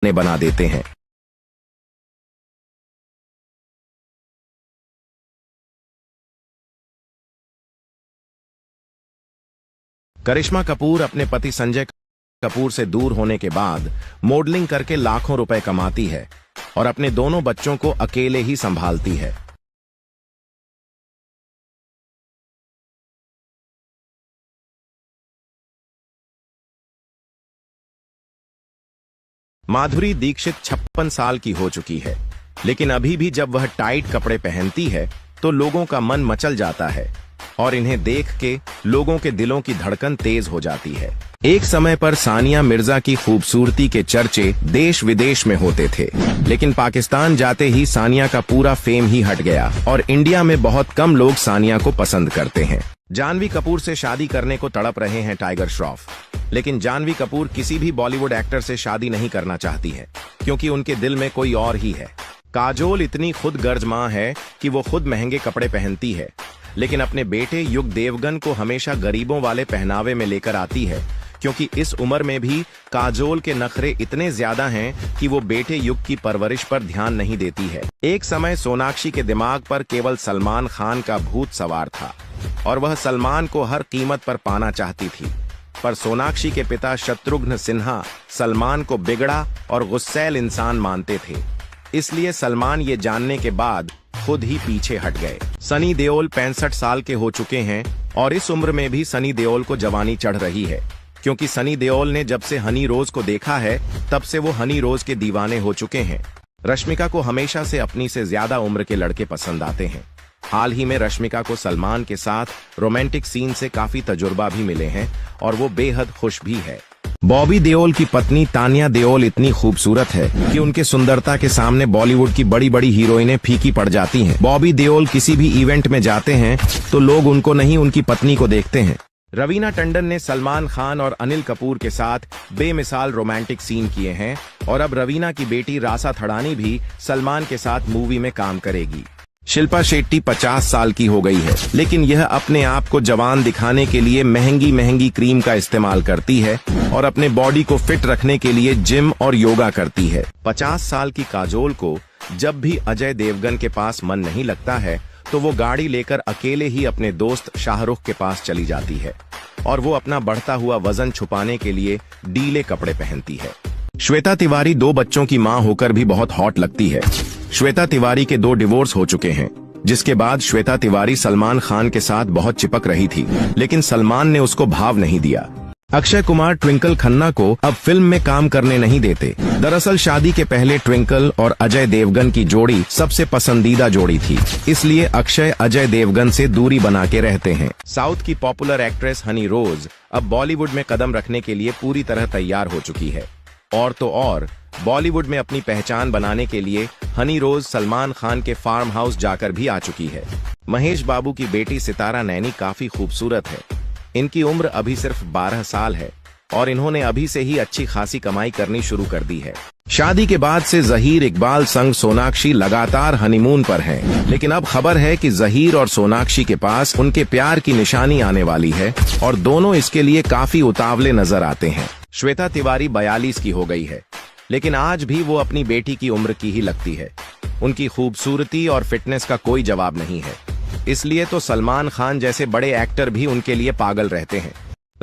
ने बना देते हैं। करिश्मा कपूर अपने पति संजय कपूर से दूर होने के बाद मॉडलिंग करके लाखों रुपए कमाती है और अपने दोनों बच्चों को अकेले ही संभालती है। माधुरी दीक्षित 56 साल की हो चुकी है, लेकिन अभी भी जब वह टाइट कपड़े पहनती है तो लोगों का मन मचल जाता है और इन्हें देख के लोगों के दिलों की धड़कन तेज हो जाती है। एक समय पर सानिया मिर्जा की खूबसूरती के चर्चे देश विदेश में होते थे, लेकिन पाकिस्तान जाते ही सानिया का पूरा फेम ही हट गया और इंडिया में बहुत कम लोग सानिया को पसंद करते हैं। जानवी कपूर से शादी करने को तड़प रहे हैं टाइगर श्रॉफ, लेकिन जानवी कपूर किसी भी बॉलीवुड एक्टर से शादी नहीं करना चाहती है क्योंकि उनके दिल में कोई और ही है। काजोल इतनी खुद गर्ज मां है कि वो खुद महंगे कपड़े पहनती है, लेकिन अपने बेटे युग देवगन को हमेशा गरीबों वाले पहनावे में लेकर आती है क्योंकि इस उम्र में भी काजोल के नखरे इतने ज्यादा हैं कि वो बेटे युग की परवरिश पर ध्यान नहीं देती है। एक समय सोनाक्षी के दिमाग पर केवल सलमान खान का भूत सवार था और वह सलमान को हर कीमत पर पाना चाहती थी, पर सोनाक्षी के पिता शत्रुघ्न सिन्हा सलमान को बिगड़ा और गुस्सैल इंसान मानते थे, इसलिए सलमान ये जानने के बाद खुद ही पीछे हट गए। सनी देओल 65 साल के हो चुके हैं और इस उम्र में भी सनी देओल को जवानी चढ़ रही है क्योंकि सनी देओल ने जब से हनी रोज को देखा है तब से वो हनी रोज के दीवाने हो चुके हैं। रश्मिका को हमेशा से अपनी से ज्यादा उम्र के लड़के पसंद आते हैं। हाल ही में रश्मिका को सलमान के साथ रोमांटिक सीन से काफी तजुर्बा भी मिले हैं और वो बेहद खुश भी है। बॉबी देओल की पत्नी तानिया देओल इतनी खूबसूरत है कि उनके सुंदरता के सामने बॉलीवुड की बड़ी बड़ी हीरोइनें फीकी पड़ जाती हैं। बॉबी देओल किसी भी इवेंट में जाते हैं तो लोग उनको नहीं उनकी पत्नी को देखते हैं। रवीना टंडन ने सलमान खान और अनिल कपूर के साथ बेमिसाल रोमांटिक सीन किए हैं और अब रवीना की बेटी रासा थड़ानी भी सलमान के साथ मूवी में काम करेगी। शिल्पा शेट्टी 50 साल की हो गई है, लेकिन यह अपने आप को जवान दिखाने के लिए महंगी महंगी क्रीम का इस्तेमाल करती है और अपने बॉडी को फिट रखने के लिए जिम और योगा करती है। 50 साल की काजोल को जब भी अजय देवगन के पास मन नहीं लगता है तो वो गाड़ी लेकर अकेले ही अपने दोस्त शाहरुख के पास चली जाती है और वो अपना बढ़ता हुआ वजन छुपाने के लिए ढीले कपड़े पहनती है। श्वेता तिवारी 2 बच्चों की मां होकर भी बहुत हॉट लगती है। श्वेता तिवारी के 2 डिवोर्स हो चुके हैं, जिसके बाद श्वेता तिवारी सलमान खान के साथ बहुत चिपक रही थी, लेकिन सलमान ने उसको भाव नहीं दिया। अक्षय कुमार ट्विंकल खन्ना को अब फिल्म में काम करने नहीं देते। दरअसल शादी के पहले ट्विंकल और अजय देवगन की जोड़ी सबसे पसंदीदा जोड़ी थी, इसलिए अक्षय अजय देवगन से दूरी बना के रहते हैं। साउथ की पॉपुलर एक्ट्रेस हनी रोज अब बॉलीवुड में कदम रखने के लिए पूरी तरह तैयार हो चुकी है और तो और बॉलीवुड में अपनी पहचान बनाने के लिए हनी रोज सलमान खान के फार्म हाउस जाकर भी आ चुकी है। महेश बाबू की बेटी सितारा नैनी काफी खूबसूरत है। इनकी उम्र अभी सिर्फ 12 साल है और इन्होंने अभी से ही अच्छी खासी कमाई करनी शुरू कर दी है। शादी के बाद से जहीर इकबाल संग सोनाक्षी लगातार हनीमून पर हैं, लेकिन अब खबर है कि जहीर और सोनाक्षी के पास उनके प्यार की निशानी आने वाली है और दोनों इसके लिए काफी उतावले नजर आते हैं। श्वेता तिवारी 42 की हो गई है, लेकिन आज भी वो अपनी बेटी की उम्र की ही लगती है। उनकी खूबसूरती और फिटनेस का कोई जवाब नहीं है, इसलिए तो सलमान खान जैसे बड़े एक्टर भी उनके लिए पागल रहते हैं।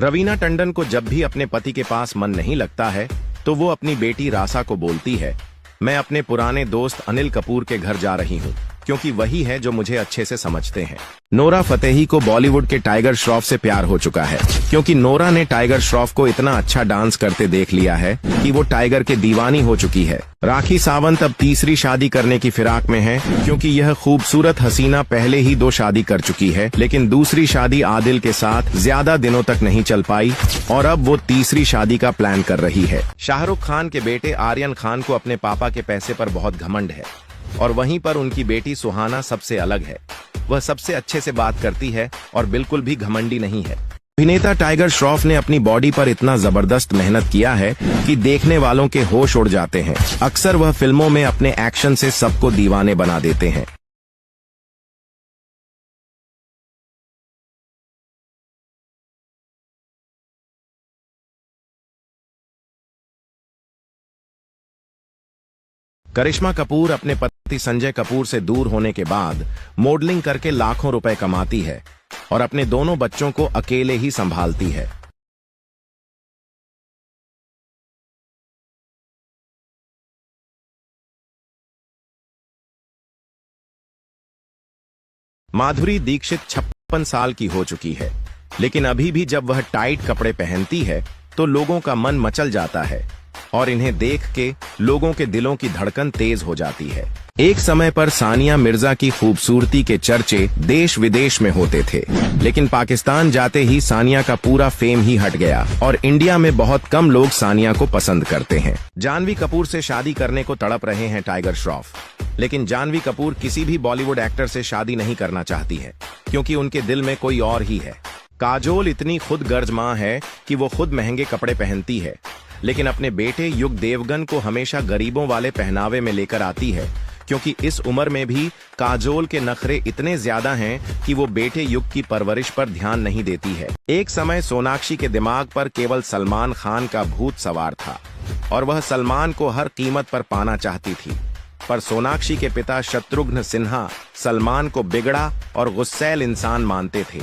रवीना टंडन को जब भी अपने पति के पास मन नहीं लगता है तो वो अपनी बेटी रासा को बोलती है, मैं अपने पुराने दोस्त अनिल कपूर के घर जा रही हूँ क्योंकि वही है जो मुझे अच्छे से समझते हैं। नोरा फतेही को बॉलीवुड के टाइगर श्रॉफ से प्यार हो चुका है क्योंकि नोरा ने टाइगर श्रॉफ को इतना अच्छा डांस करते देख लिया है कि वो टाइगर के दीवानी हो चुकी है। राखी सावंत अब तीसरी शादी करने की फिराक में है क्योंकि यह खूबसूरत हसीना पहले ही 2 शादी कर चुकी है, लेकिन दूसरी शादी आदिल के साथ ज्यादा दिनों तक नहीं चल पाई और अब वो तीसरी शादी का प्लान कर रही है। शाहरुख खान के बेटे आर्यन खान को अपने पापा के पैसे पर बहुत घमंड है और वहीं पर उनकी बेटी सुहाना सबसे अलग है। वह सबसे अच्छे से बात करती है और बिल्कुल भी घमंडी नहीं है। अभिनेता टाइगर श्रॉफ ने अपनी बॉडी पर इतना जबरदस्त मेहनत किया है कि देखने वालों के होश उड़ जाते हैं। अक्सर वह फिल्मों में अपने एक्शन से सबको दीवाने बना देते हैं। करिश्मा कपूर अपने पति संजय कपूर से दूर होने के बाद मॉडलिंग करके लाखों रुपए कमाती है और अपने दोनों बच्चों को अकेले ही संभालती है। माधुरी दीक्षित 56 साल की हो चुकी है, लेकिन अभी भी जब वह टाइट कपड़े पहनती है तो लोगों का मन मचल जाता है और इन्हें देख के लोगों के दिलों की धड़कन तेज हो जाती है। एक समय पर सानिया मिर्जा की खूबसूरती के चर्चे देश विदेश में होते थे, लेकिन पाकिस्तान जाते ही सानिया का पूरा फेम ही हट गया और इंडिया में बहुत कम लोग सानिया को पसंद करते हैं। जानवी कपूर से शादी करने को तड़प रहे हैं टाइगर श्रॉफ, लेकिन जानवी कपूर किसी भी बॉलीवुड एक्टर से शादी नहीं करना चाहती है क्योंकि उनके दिल में कोई और ही है। काजोल इतनी खुद गर्ज मां है कि वो खुद महंगे कपड़े पहनती है, लेकिन अपने बेटे युग देवगन को हमेशा गरीबों वाले पहनावे में लेकर आती है क्योंकि इस उम्र में भी काजोल के नखरे इतने ज्यादा हैं कि वो बेटे युग की परवरिश पर ध्यान नहीं देती है। एक समय सोनाक्षी के दिमाग पर केवल सलमान खान का भूत सवार था और वह सलमान को हर कीमत पर पाना चाहती थी, पर सोनाक्षी के पिता शत्रुघ्न सिन्हा सलमान को बिगड़ा और गुस्सैल इंसान मानते थे,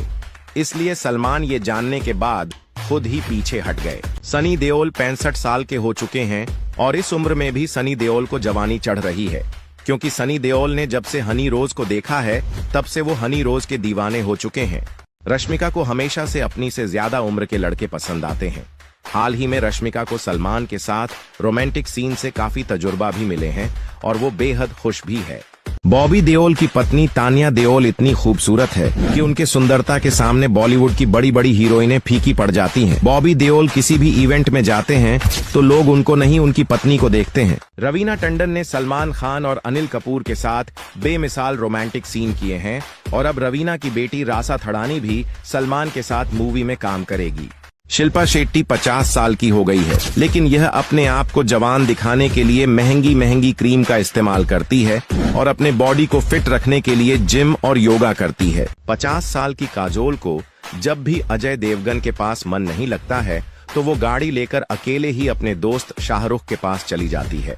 इसलिए सलमान ये जानने के बाद खुद ही पीछे हट गए। सनी देओल 65 साल के हो चुके हैं और इस उम्र में भी सनी देओल को जवानी चढ़ रही है क्योंकि सनी देओल ने जब से हनी रोज को देखा है तब से वो हनी रोज के दीवाने हो चुके हैं। रश्मिका को हमेशा से अपनी से ज्यादा उम्र के लड़के पसंद आते हैं। हाल ही में रश्मिका को सलमान के साथ रोमांटिक सीन से काफी तजुर्बा भी मिले हैं और वो बेहद खुश भी है। बॉबी देओल की पत्नी तानिया देओल इतनी खूबसूरत है कि उनके सुंदरता के सामने बॉलीवुड की बड़ी बड़ी हीरोइनें फीकी पड़ जाती हैं। बॉबी देओल किसी भी इवेंट में जाते हैं तो लोग उनको नहीं उनकी पत्नी को देखते हैं। रवीना टंडन ने सलमान खान और अनिल कपूर के साथ बेमिसाल रोमांटिक सीन किए हैं और अब रवीना की बेटी रासा थड़ानी भी सलमान के साथ मूवी में काम करेगी। शिल्पा शेट्टी 50 साल की हो गई है, लेकिन यह अपने आप को जवान दिखाने के लिए महंगी महंगी क्रीम का इस्तेमाल करती है और अपने बॉडी को फिट रखने के लिए जिम और योगा करती है। 50 साल की काजोल को जब भी अजय देवगन के पास मन नहीं लगता है तो वो गाड़ी लेकर अकेले ही अपने दोस्त शाहरुख के पास चली जाती है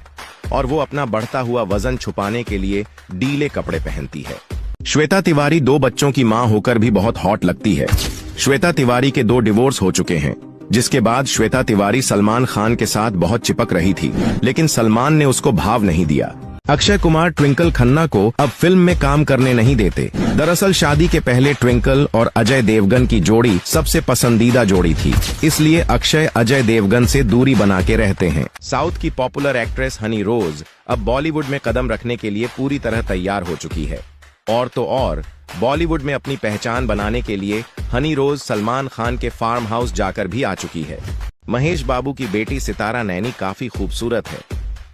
और वो अपना बढ़ता हुआ वजन छुपाने के लिए ढीले कपड़े पहनती है। श्वेता तिवारी 2 बच्चों की मां होकर भी बहुत हॉट लगती है। श्वेता तिवारी के 2 डिवोर्स हो चुके हैं, जिसके बाद श्वेता तिवारी सलमान खान के साथ बहुत चिपक रही थी, लेकिन सलमान ने उसको भाव नहीं दिया। अक्षय कुमार ट्विंकल खन्ना को अब फिल्म में काम करने नहीं देते। दरअसल शादी के पहले ट्विंकल और अजय देवगन की जोड़ी सबसे पसंदीदा जोड़ी थी, इसलिए अक्षय अजय देवगन से दूरी बना के रहते हैं। साउथ की पॉपुलर एक्ट्रेस हनी रोज अब बॉलीवुड में कदम रखने के लिए पूरी तरह तैयार हो चुकी है और तो और बॉलीवुड में अपनी पहचान बनाने के लिए हनी रोज सलमान खान के फार्म हाउस जाकर भी आ चुकी है। महेश बाबू की बेटी सितारा नैनी काफी खूबसूरत है।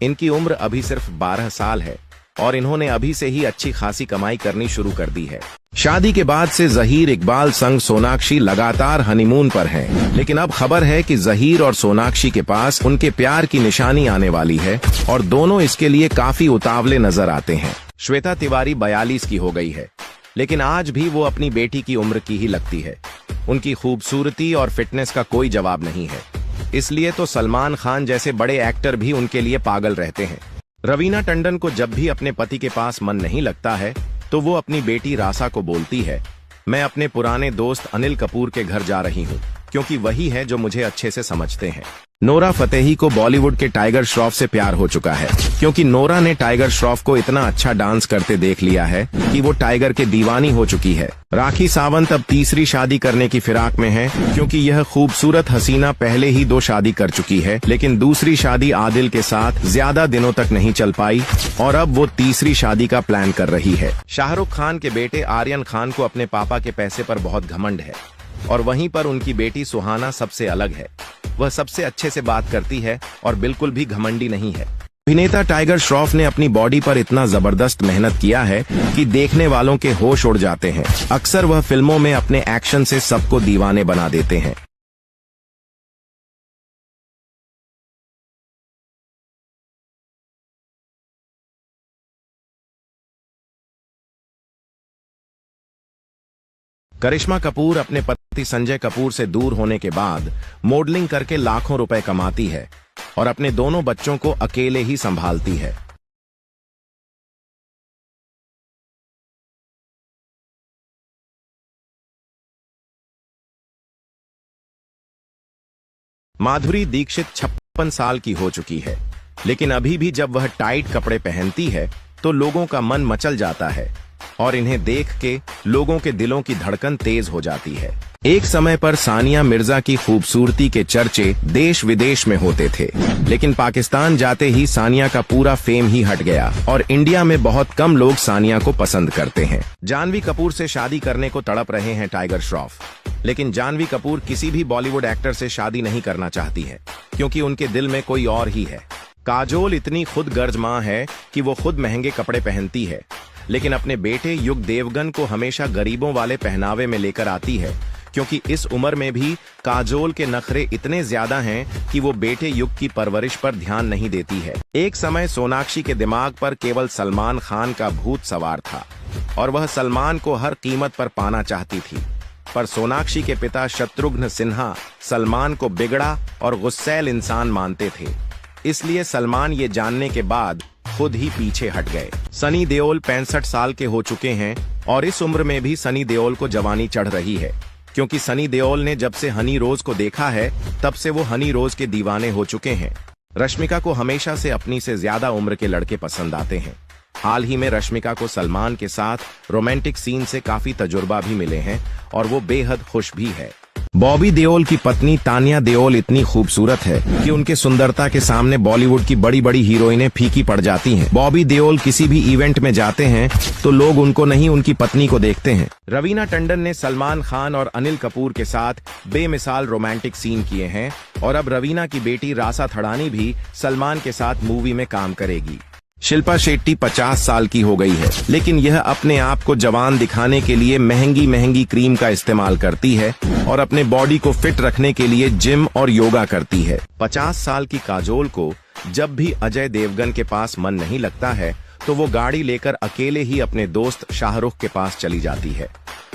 इनकी उम्र अभी सिर्फ 12 साल है और इन्होंने अभी से ही अच्छी खासी कमाई करनी शुरू कर दी है। शादी के बाद से जहीर इकबाल संग सोनाक्षी लगातार हनीमून पर हैं, लेकिन अब खबर है कि जहीर और सोनाक्षी के पास उनके प्यार की निशानी आने वाली है और दोनों इसके लिए काफी उतावले नजर आते हैं। श्वेता तिवारी 42 की हो गई है, लेकिन आज भी वो अपनी बेटी की उम्र की ही लगती है। उनकी खूबसूरती और फिटनेस का कोई जवाब नहीं है, इसलिए तो सलमान खान जैसे बड़े एक्टर भी उनके लिए पागल रहते हैं। रवीना टंडन को जब भी अपने पति के पास मन नहीं लगता है तो वो अपनी बेटी रासा को बोलती है, मैं अपने पुराने दोस्त अनिल कपूर के घर जा रही हूँ क्योंकि वही है जो मुझे अच्छे से समझते हैं। नोरा फतेही को बॉलीवुड के टाइगर श्रॉफ से प्यार हो चुका है क्योंकि नोरा ने टाइगर श्रॉफ को इतना अच्छा डांस करते देख लिया है कि वो टाइगर के दीवानी हो चुकी है। राखी सावंत अब तीसरी शादी करने की फिराक में है क्योंकि यह खूबसूरत हसीना पहले ही 2 शादी कर चुकी है, लेकिन दूसरी शादी आदिल के साथ ज्यादा दिनों तक नहीं चल पाई और अब वो तीसरी शादी का प्लान कर रही है। शाहरुख खान के बेटे आर्यन खान को अपने पापा के पैसे पर बहुत घमंड है और वहीं पर उनकी बेटी सुहाना सबसे अलग है। वह सबसे अच्छे से बात करती है और बिल्कुल भी घमंडी नहीं है। अभिनेता टाइगर श्रॉफ ने अपनी बॉडी पर इतना जबरदस्त मेहनत किया है कि देखने वालों के होश उड़ जाते हैं। अक्सर वह फिल्मों में अपने एक्शन से सबको दीवाने बना देते हैं। करिश्मा कपूर अपने पति संजय कपूर से दूर होने के बाद मॉडलिंग करके लाखों रुपए कमाती है और अपने दोनों बच्चों को अकेले ही संभालती है। माधुरी दीक्षित 56 साल की हो चुकी है, लेकिन अभी भी जब वह टाइट कपड़े पहनती है तो लोगों का मन मचल जाता है और इन्हें देख के लोगों के दिलों की धड़कन तेज हो जाती है। एक समय पर सानिया मिर्जा की खूबसूरती के चर्चे देश विदेश में होते थे, लेकिन पाकिस्तान जाते ही सानिया का पूरा फेम ही हट गया और इंडिया में बहुत कम लोग सानिया को पसंद करते हैं। जानवी कपूर से शादी करने को तड़प रहे हैं टाइगर श्रॉफ, लेकिन जानवी कपूर किसी भी बॉलीवुड एक्टर से शादी नहीं करना चाहती है क्योंकि उनके दिल में कोई और ही है। काजोल इतनी खुद गर्ज मां है कि वो खुद महंगे कपड़े पहनती है, लेकिन अपने बेटे युग देवगन को हमेशा गरीबों वाले पहनावे में लेकर आती है क्योंकि इस उम्र में भी काजोल के नखरे इतने ज्यादा हैं कि वो बेटे युग की परवरिश पर ध्यान नहीं देती है। एक समय सोनाक्षी के दिमाग पर केवल सलमान खान का भूत सवार था और वह सलमान को हर कीमत पर पाना चाहती थी, पर सोनाक्षी के पिता शत्रुघ्न सिन्हा सलमान को बिगड़ा और गुस्सैल इंसान मानते थे, इसलिए सलमान ये जानने के बाद खुद ही पीछे हट गए। सनी देओल 65 साल के हो चुके हैं और इस उम्र में भी सनी देओल को जवानी चढ़ रही है क्योंकि सनी देओल ने जब से हनी रोज को देखा है तब से वो हनी रोज के दीवाने हो चुके हैं। रश्मिका को हमेशा से अपनी से ज्यादा उम्र के लड़के पसंद आते हैं। हाल ही में रश्मिका को सलमान के साथ रोमांटिक सीन से काफी तजुर्बा भी मिले हैं और वो बेहद खुश भी है। बॉबी देओल की पत्नी तानिया देओल इतनी खूबसूरत है कि उनके सुंदरता के सामने बॉलीवुड की बड़ी बड़ी हीरोइनें फीकी पड़ जाती हैं। बॉबी देओल किसी भी इवेंट में जाते हैं तो लोग उनको नहीं उनकी पत्नी को देखते हैं। रवीना टंडन ने सलमान खान और अनिल कपूर के साथ बेमिसाल रोमांटिक सीन किए हैं और अब रवीना की बेटी रासा थड़ानी भी सलमान के साथ मूवी में काम करेगी। शिल्पा शेट्टी 50 साल की हो गई है, लेकिन यह अपने आप को जवान दिखाने के लिए महंगी महंगी क्रीम का इस्तेमाल करती है और अपने बॉडी को फिट रखने के लिए जिम और योगा करती है। 50 साल की काजोल को जब भी अजय देवगन के पास मन नहीं लगता है तो वो गाड़ी लेकर अकेले ही अपने दोस्त शाहरुख के पास चली जाती है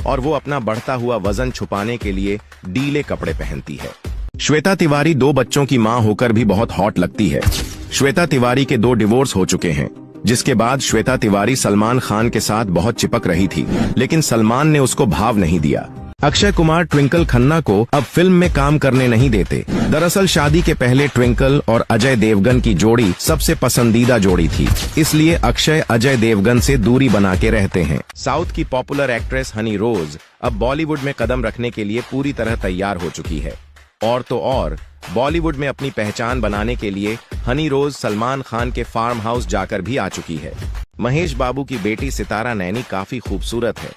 और वो अपना बढ़ता हुआ वजन छुपाने के लिए ढीले कपड़े पहनती है। श्वेता तिवारी 2 बच्चों की मां होकर भी बहुत हॉट लगती है। श्वेता तिवारी के 2 डिवोर्स हो चुके हैं, जिसके बाद श्वेता तिवारी सलमान खान के साथ बहुत चिपक रही थी, लेकिन सलमान ने उसको भाव नहीं दिया। अक्षय कुमार ट्विंकल खन्ना को अब फिल्म में काम करने नहीं देते। दरअसल शादी के पहले ट्विंकल और अजय देवगन की जोड़ी सबसे पसंदीदा जोड़ी थी, इसलिए अक्षय अजय देवगन से दूरी बना के रहते हैं। साउथ की पॉपुलर एक्ट्रेस हनी रोज अब बॉलीवुड में कदम रखने के लिए पूरी तरह तैयार हो चुकी है और तो और बॉलीवुड में अपनी पहचान बनाने के लिए हनी रोज सलमान खान के फार्म हाउस जाकर भी आ चुकी है। महेश बाबू की बेटी सितारा नैनी काफी खूबसूरत है।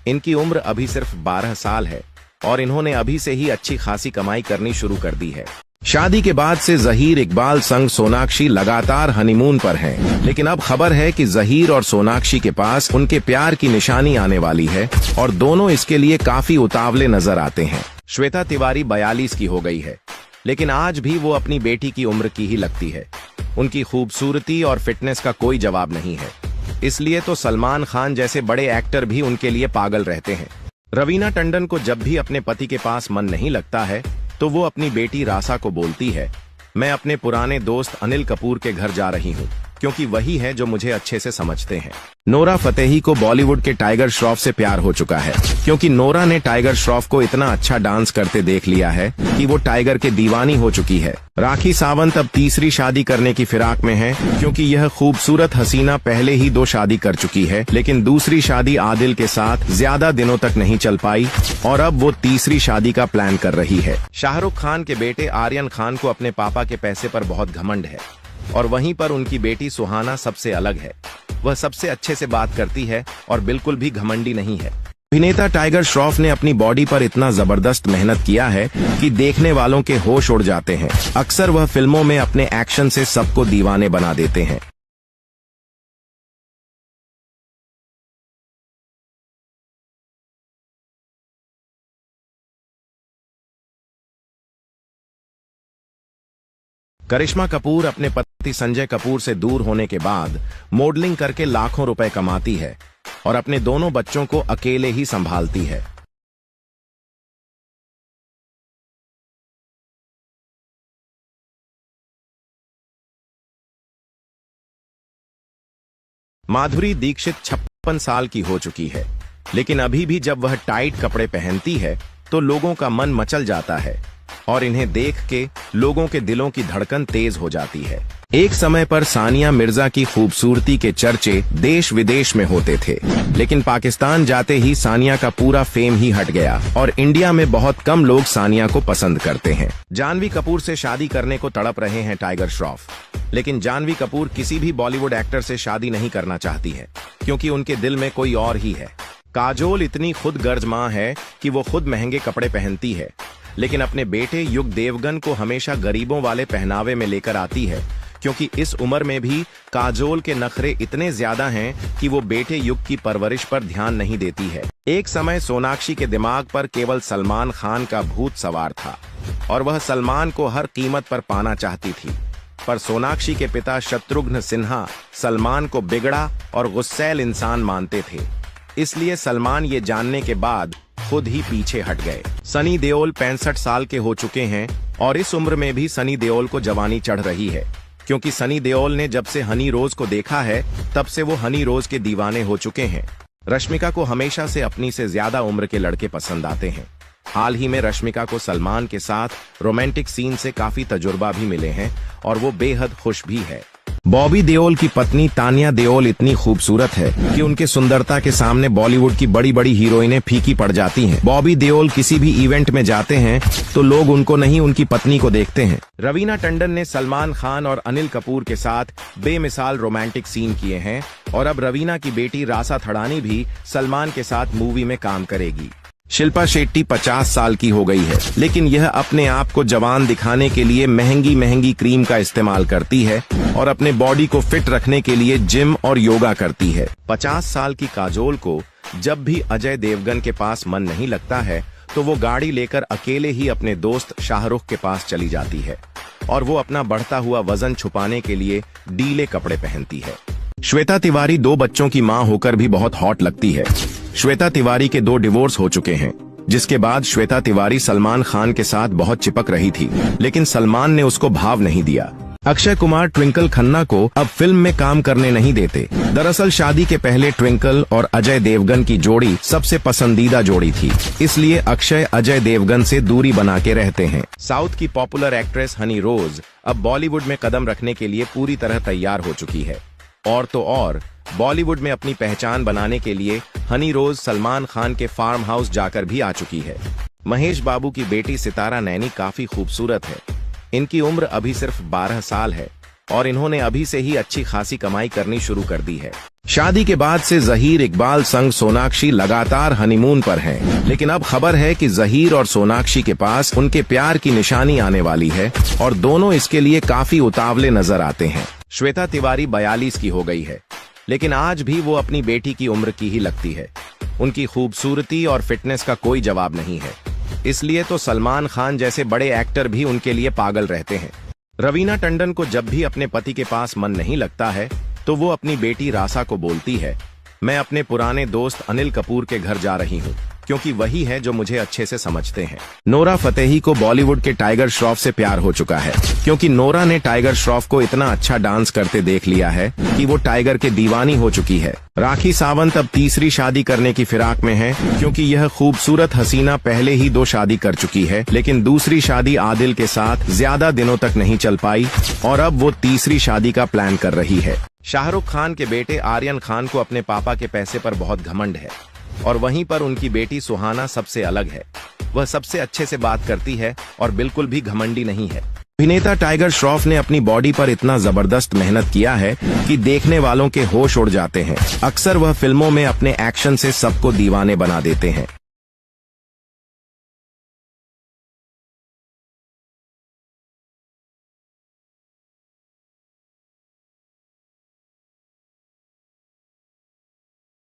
इनकी उम्र अभी सिर्फ 12 साल है और इन्होंने अभी से ही अच्छी खासी कमाई करनी शुरू कर दी है। शादी के बाद से जहीर इकबाल संग सोनाक्षी लगातार हनीमून पर हैं, लेकिन अब खबर है कि जहीर और सोनाक्षी के पास उनके प्यार की निशानी आने वाली है और दोनों इसके लिए काफी उतावले नजर आते हैं। श्वेता तिवारी 42 की हो गई है, लेकिन आज भी वो अपनी बेटी की उम्र की ही लगती है। उनकी खूबसूरती और फिटनेस का कोई जवाब नहीं है, इसलिए तो सलमान खान जैसे बड़े एक्टर भी उनके लिए पागल रहते हैं। रवीना टंडन को जब भी अपने पति के पास मन नहीं लगता है तो वो अपनी बेटी रासा को बोलती है, मैं अपने पुराने दोस्त अनिल कपूर के घर जा रही हूँ क्योंकि वही है जो मुझे अच्छे से समझते हैं। नोरा फतेही को बॉलीवुड के टाइगर श्रॉफ से प्यार हो चुका है क्योंकि नोरा ने टाइगर श्रॉफ को इतना अच्छा डांस करते देख लिया है कि वो टाइगर के दीवानी हो चुकी है। राखी सावंत अब तीसरी शादी करने की फिराक में है क्योंकि यह खूबसूरत हसीना पहले ही 2 शादी कर चुकी है, लेकिन दूसरी शादी आदिल के साथ ज्यादा दिनों तक नहीं चल पाई और अब वो तीसरी शादी का प्लान कर रही है। शाहरुख खान के बेटे आर्यन खान को अपने पापा के पैसे पर बहुत घमंड है और वहीं पर उनकी बेटी सुहाना सबसे अलग है। वह सबसे अच्छे से बात करती है और बिल्कुल भी घमंडी नहीं है। अभिनेता टाइगर श्रॉफ ने अपनी बॉडी पर इतना जबरदस्त मेहनत किया है कि देखने वालों के होश उड़ जाते हैं। अक्सर वह फिल्मों में अपने एक्शन से सबको दीवाने बना देते हैं। करिश्मा कपूर अपने पति संजय कपूर से दूर होने के बाद मॉडलिंग करके लाखों रुपए कमाती है और अपने दोनों बच्चों को अकेले ही संभालती है। माधुरी दीक्षित 56 साल की हो चुकी है, लेकिन अभी भी जब वह टाइट कपड़े पहनती है तो लोगों का मन मचल जाता है और इन्हें देख के लोगों के दिलों की धड़कन तेज हो जाती है। एक समय पर सानिया मिर्जा की खूबसूरती के चर्चे देश विदेश में होते थे, लेकिन पाकिस्तान जाते ही सानिया का पूरा फेम ही हट गया और इंडिया में बहुत कम लोग सानिया को पसंद करते हैं। जानवी कपूर से शादी करने को तड़प रहे हैं टाइगर श्रॉफ, लेकिन जानवी कपूर किसी भी बॉलीवुड एक्टर से शादी नहीं करना चाहती है, क्योंकि उनके दिल में कोई और ही है। काजोल इतनी खुदगर्ज माँ है कि वो खुद महंगे कपड़े पहनती है, लेकिन अपने बेटे युग देवगन को हमेशा गरीबों वाले पहनावे में लेकर आती है, क्योंकि इस उम्र में भी काजोल के नखरे इतने ज्यादा हैं कि वो बेटे युग की परवरिश पर ध्यान नहीं देती है। एक समय सोनाक्षी के दिमाग पर केवल सलमान खान का भूत सवार था और वह सलमान को हर कीमत पर पाना चाहती थी, पर सोनाक्षी के पिता शत्रुघ्न सिन्हा सलमान को बिगड़ा और गुस्सैल इंसान मानते थे, इसलिए सलमान ये जानने के बाद खुद ही पीछे हट गए। सनी देओल 65 साल के हो चुके हैं और इस उम्र में भी सनी देओल को जवानी चढ़ रही है, क्योंकि सनी देओल ने जब से हनी रोज को देखा है तब से वो हनी रोज के दीवाने हो चुके हैं। रश्मिका को हमेशा से अपनी से ज्यादा उम्र के लड़के पसंद आते हैं। हाल ही में रश्मिका को सलमान के साथ रोमांटिक सीन से काफी तजुर्बा भी मिले हैं और वो बेहद खुश भी है। बॉबी देओल की पत्नी तानिया देओल इतनी खूबसूरत है कि उनके सुंदरता के सामने बॉलीवुड की बड़ी बड़ी हीरोइनें फीकी पड़ जाती हैं। बॉबी देओल किसी भी इवेंट में जाते हैं तो लोग उनको नहीं, उनकी पत्नी को देखते हैं। रवीना टंडन ने सलमान खान और अनिल कपूर के साथ बेमिसाल रोमांटिक सीन किए हैं और अब रवीना की बेटी रासा थड़ानी भी सलमान के साथ मूवी में काम करेगी। शिल्पा शेट्टी 50 साल की हो गई है, लेकिन यह अपने आप को जवान दिखाने के लिए महंगी महंगी क्रीम का इस्तेमाल करती है और अपने बॉडी को फिट रखने के लिए जिम और योगा करती है। 50 साल की काजोल को जब भी अजय देवगन के पास मन नहीं लगता है तो वो गाड़ी लेकर अकेले ही अपने दोस्त शाहरुख के पास चली जाती है और वो अपना बढ़ता हुआ वजन छुपाने के लिए ढीले कपड़े पहनती है। श्वेता तिवारी 2 बच्चों की मां होकर भी बहुत हॉट लगती है। श्वेता तिवारी के 2 डिवोर्स हो चुके हैं, जिसके बाद श्वेता तिवारी सलमान खान के साथ बहुत चिपक रही थी, लेकिन सलमान ने उसको भाव नहीं दिया। अक्षय कुमार ट्विंकल खन्ना को अब फिल्म में काम करने नहीं देते। दरअसल शादी के पहले ट्विंकल और अजय देवगन की जोड़ी सबसे पसंदीदा जोड़ी थी, इसलिए अक्षय अजय देवगन से दूरी बना के रहते हैं। साउथ की पॉपुलर एक्ट्रेस हनी रोज अब बॉलीवुड में कदम रखने के लिए पूरी तरह तैयार हो चुकी है और तो और बॉलीवुड में अपनी पहचान बनाने के लिए हनी रोज सलमान खान के फार्म हाउस जाकर भी आ चुकी है। महेश बाबू की बेटी सितारा नैनी काफी खूबसूरत है। इनकी उम्र अभी सिर्फ 12 साल है और इन्होंने अभी से ही अच्छी खासी कमाई करनी शुरू कर दी है। शादी के बाद से जहीर इकबाल संग सोनाक्षी लगातार हनीमून पर हैं, लेकिन अब खबर है कि जहीर और सोनाक्षी के पास उनके प्यार की निशानी आने वाली है और दोनों इसके लिए काफी उतावले नजर आते हैं। श्वेता तिवारी 42 की हो गई है, लेकिन आज भी वो अपनी बेटी की उम्र की ही लगती है। उनकी खूबसूरती और फिटनेस का कोई जवाब नहीं है, इसलिए तो सलमान खान जैसे बड़े एक्टर भी उनके लिए पागल रहते हैं। रवीना टंडन को जब भी अपने पति के पास मन नहीं लगता है तो वो अपनी बेटी रासा को बोलती है, मैं अपने पुराने दोस्त अनिल कपूर के घर जा रही हूँ, क्योंकि वही है जो मुझे अच्छे से समझते हैं। नोरा फतेही को बॉलीवुड के टाइगर श्रॉफ से प्यार हो चुका है, क्योंकि नोरा ने टाइगर श्रॉफ को इतना अच्छा डांस करते देख लिया है कि वो टाइगर के दीवानी हो चुकी है। राखी सावंत अब तीसरी शादी करने की फिराक में है, क्योंकि यह खूबसूरत हसीना पहले ही 2 शादी कर चुकी है, लेकिन दूसरी शादी आदिल के साथ ज्यादा दिनों तक नहीं चल पाई और अब वो तीसरी शादी का प्लान कर रही है। शाहरुख खान के बेटे आर्यन खान को अपने पापा के पैसे पर बहुत घमंड है और वहीं पर उनकी बेटी सुहाना सबसे अलग है। वह सबसे अच्छे से बात करती है और बिल्कुल भी घमंडी नहीं है। अभिनेता टाइगर श्रॉफ ने अपनी बॉडी पर इतना जबरदस्त मेहनत किया है कि देखने वालों के होश उड़ जाते हैं। अक्सर वह फिल्मों में अपने एक्शन से सबको दीवाने बना देते हैं।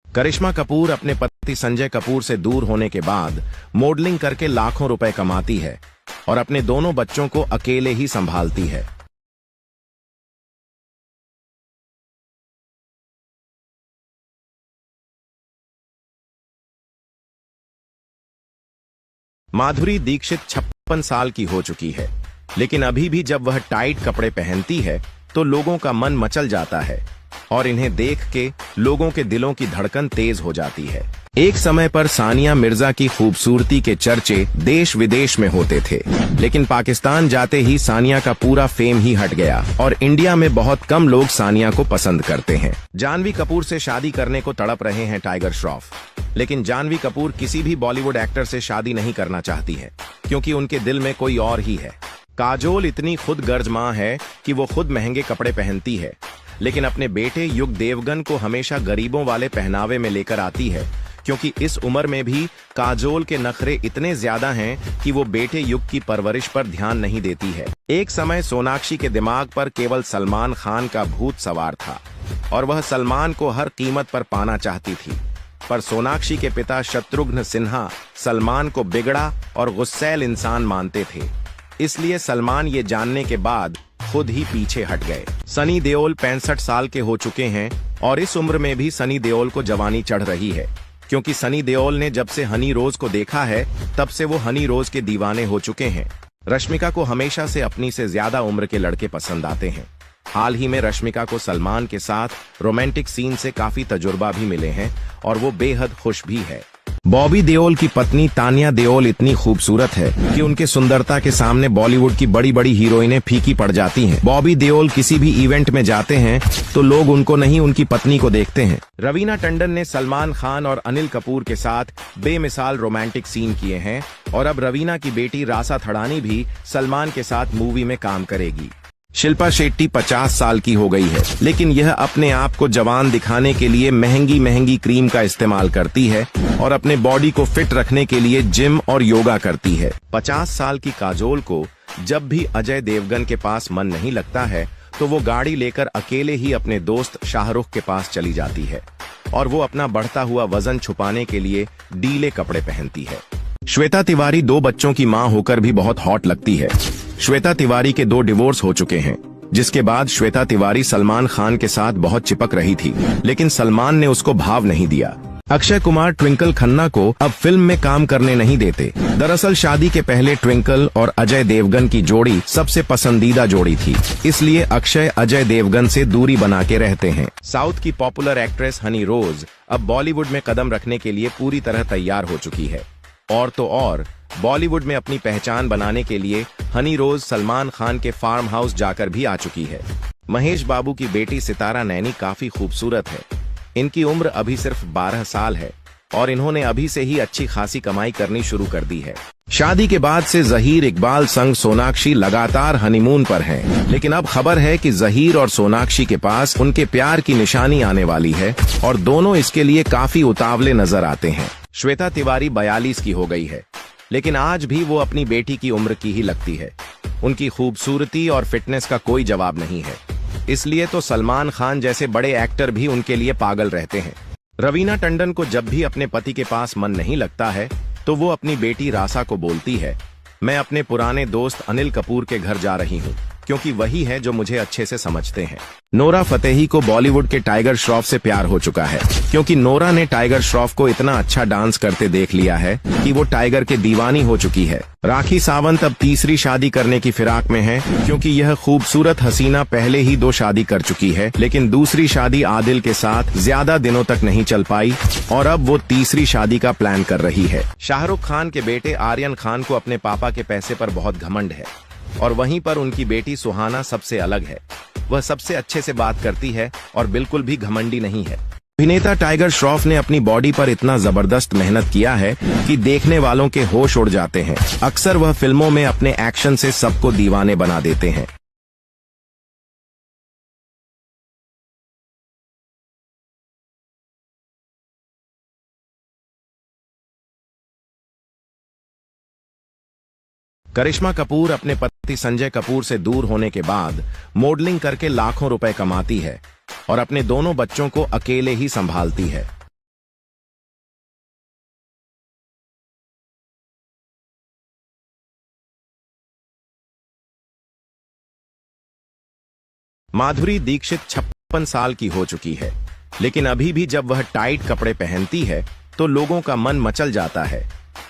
करिश्मा कपूर अपने पति संजय कपूर से दूर होने के बाद मॉडलिंग करके लाखों रुपए कमाती है और अपने दोनों बच्चों को अकेले ही संभालती है। माधुरी दीक्षित 56 साल की हो चुकी है, लेकिन अभी भी जब वह टाइट कपड़े पहनती है तो लोगों का मन मचल जाता है और इन्हें देख के लोगों के दिलों की धड़कन तेज हो जाती है। एक समय पर सानिया मिर्जा की खूबसूरती के चर्चे देश विदेश में होते थे, लेकिन पाकिस्तान जाते ही सानिया का पूरा फेम ही हट गया और इंडिया में बहुत कम लोग सानिया को पसंद करते हैं। जानवी कपूर से शादी करने को तड़प रहे हैं टाइगर श्रॉफ, लेकिन जानवी कपूर किसी भी बॉलीवुड एक्टर से शादी नहीं करना चाहती है, क्योंकि उनके दिल में कोई और ही है। काजोल इतनी खुद गर्ज माँ है कि वो खुद महंगे कपड़े पहनती है, लेकिन अपने बेटे युग देवगन को हमेशा गरीबों वाले पहनावे में लेकर आती है, क्योंकि इस उम्र में भी काजोल के नखरे इतने ज्यादा हैं कि वो बेटे युग की परवरिश पर ध्यान नहीं देती है। एक समय सोनाक्षी के दिमाग पर केवल सलमान खान का भूत सवार था और वह सलमान को हर कीमत पर पाना चाहती थी, पर सोनाक्षी के पिता शत्रुघ्न सिन्हा सलमान को बिगड़ा और गुस्सैल इंसान मानते थे, इसलिए सलमान ये जानने के बाद खुद ही पीछे हट गए। सनी देओल 65 साल के हो चुके हैं और इस उम्र में भी सनी देओल को जवानी चढ़ रही है, क्योंकि सनी देओल ने जब से हनी रोज को देखा है तब से वो हनी रोज के दीवाने हो चुके हैं। रश्मिका को हमेशा से अपनी से ज्यादा उम्र के लड़के पसंद आते हैं। हाल ही में रश्मिका को सलमान के साथ रोमांटिक सीन से काफी तजुर्बा भी मिले हैं और वो बेहद खुश भी है। बॉबी देओल की पत्नी तानिया देओल इतनी खूबसूरत है कि उनके सुंदरता के सामने बॉलीवुड की बड़ी बड़ी हीरोइनें फीकी पड़ जाती हैं। बॉबी देओल किसी भी इवेंट में जाते हैं तो लोग उनको नहीं, उनकी पत्नी को देखते हैं। रवीना टंडन ने सलमान खान और अनिल कपूर के साथ बेमिसाल रोमांटिक सीन किए हैं और अब रवीना की बेटी रासा थड़ानी भी सलमान के साथ मूवी में काम करेगी। शिल्पा शेट्टी 50 साल की हो गई है, लेकिन यह अपने आप को जवान दिखाने के लिए महंगी महंगी क्रीम का इस्तेमाल करती है और अपने बॉडी को फिट रखने के लिए जिम और योगा करती है। 50 साल की काजोल को जब भी अजय देवगन के पास मन नहीं लगता है तो वो गाड़ी लेकर अकेले ही अपने दोस्त शाहरुख के पास चली जाती है और वो अपना बढ़ता हुआ वजन छुपाने के लिए ढीले कपड़े पहनती है। श्वेता तिवारी 2 बच्चों की मां होकर भी बहुत हॉट लगती है। श्वेता तिवारी के 2 डिवोर्स हो चुके हैं, जिसके बाद श्वेता तिवारी सलमान खान के साथ बहुत चिपक रही थी, लेकिन सलमान ने उसको भाव नहीं दिया। अक्षय कुमार ट्विंकल खन्ना को अब फिल्म में काम करने नहीं देते। दरअसल शादी के पहले ट्विंकल और अजय देवगन की जोड़ी सबसे पसंदीदा जोड़ी थी, इसलिए अक्षय अजय देवगन से दूरी बना के रहते हैं। साउथ की पॉपुलर एक्ट्रेस हनी रोज अब बॉलीवुड में कदम रखने के लिए पूरी तरह तैयार हो चुकी है और तो और बॉलीवुड में अपनी पहचान बनाने के लिए हनी रोज सलमान खान के फार्म हाउस जाकर भी आ चुकी है। महेश बाबू की बेटी सितारा नैनी काफी खूबसूरत है। इनकी उम्र अभी सिर्फ 12 साल है और इन्होंने अभी से ही अच्छी खासी कमाई करनी शुरू कर दी है। शादी के बाद से जहीर इकबाल संग सोनाक्षी लगातार हनीमून पर हैं, लेकिन अब खबर है कि जहीर और सोनाक्षी के पास उनके प्यार की निशानी आने वाली है और दोनों इसके लिए काफी उतावले नजर आते हैं। श्वेता तिवारी 42 की हो गई है, लेकिन आज भी वो अपनी बेटी की उम्र की ही लगती है। उनकी खूबसूरती और फिटनेस का कोई जवाब नहीं है, इसलिए तो सलमान खान जैसे बड़े एक्टर भी उनके लिए पागल रहते हैं। रवीना टंडन को जब भी अपने पति के पास मन नहीं लगता है तो वो अपनी बेटी रासा को बोलती है, मैं अपने पुराने दोस्त अनिल कपूर के घर जा रही हूँ, क्योंकि वही है जो मुझे अच्छे से समझते हैं। नोरा फतेही को बॉलीवुड के टाइगर श्रॉफ से प्यार हो चुका है, क्योंकि नोरा ने टाइगर श्रॉफ को इतना अच्छा डांस करते देख लिया है कि वो टाइगर के दीवानी हो चुकी है। राखी सावंत अब तीसरी शादी करने की फिराक में है, क्योंकि यह खूबसूरत हसीना पहले ही 2 शादी कर चुकी है, लेकिन दूसरी शादी आदिल के साथ ज्यादा दिनों तक नहीं चल पाई और अब वो तीसरी शादी का प्लान कर रही है। शाहरुख खान के बेटे आर्यन खान को अपने पापा के पैसे पर बहुत घमंड है और वहीं पर उनकी बेटी सुहाना सबसे अलग है। वह सबसे अच्छे से बात करती है और बिल्कुल भी घमंडी नहीं है। अभिनेता टाइगर श्रॉफ ने अपनी बॉडी पर इतना जबरदस्त मेहनत किया है कि देखने वालों के होश उड़ जाते हैं। अक्सर वह फिल्मों में अपने एक्शन से सबको दीवाने बना देते हैं। करिश्मा कपूर अपने पति संजय कपूर से दूर होने के बाद मॉडलिंग करके लाखों रुपए कमाती है और अपने दोनों बच्चों को अकेले ही संभालती है। माधुरी दीक्षित 56 साल की हो चुकी है, लेकिन अभी भी जब वह टाइट कपड़े पहनती है तो लोगों का मन मचल जाता है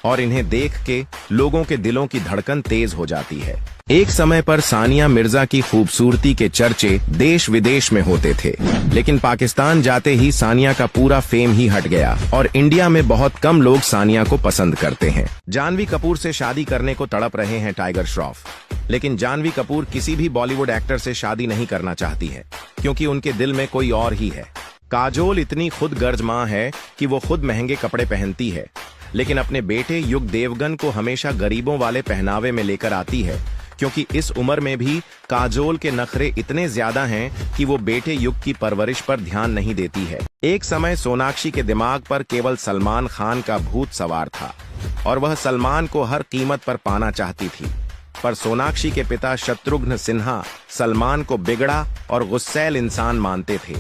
और इन्हें देख के लोगों के दिलों की धड़कन तेज हो जाती है। एक समय पर सानिया मिर्जा की खूबसूरती के चर्चे देश विदेश में होते थे, लेकिन पाकिस्तान जाते ही सानिया का पूरा फेम ही हट गया और इंडिया में बहुत कम लोग सानिया को पसंद करते हैं। जानवी कपूर से शादी करने को तड़प रहे हैं टाइगर श्रॉफ, लेकिन जानवी कपूर किसी भी बॉलीवुड एक्टर से शादी नहीं करना चाहती है, क्योंकि उनके दिल में कोई और ही है। काजोल इतनी खुद गर्ज माँ है कि वो खुद महंगे कपड़े पहनती है, लेकिन अपने बेटे युग देवगन को हमेशा गरीबों वाले पहनावे में लेकर आती है, क्योंकि इस उम्र में भी काजोल के नखरे इतने ज्यादा हैं कि वो बेटे युग की परवरिश पर ध्यान नहीं देती है। एक समय सोनाक्षी के दिमाग पर केवल सलमान खान का भूत सवार था और वह सलमान को हर कीमत पर पाना चाहती थी, पर सोनाक्षी के पिता शत्रुघ्न सिन्हा सलमान को बिगड़ा और गुस्सैल इंसान मानते थे,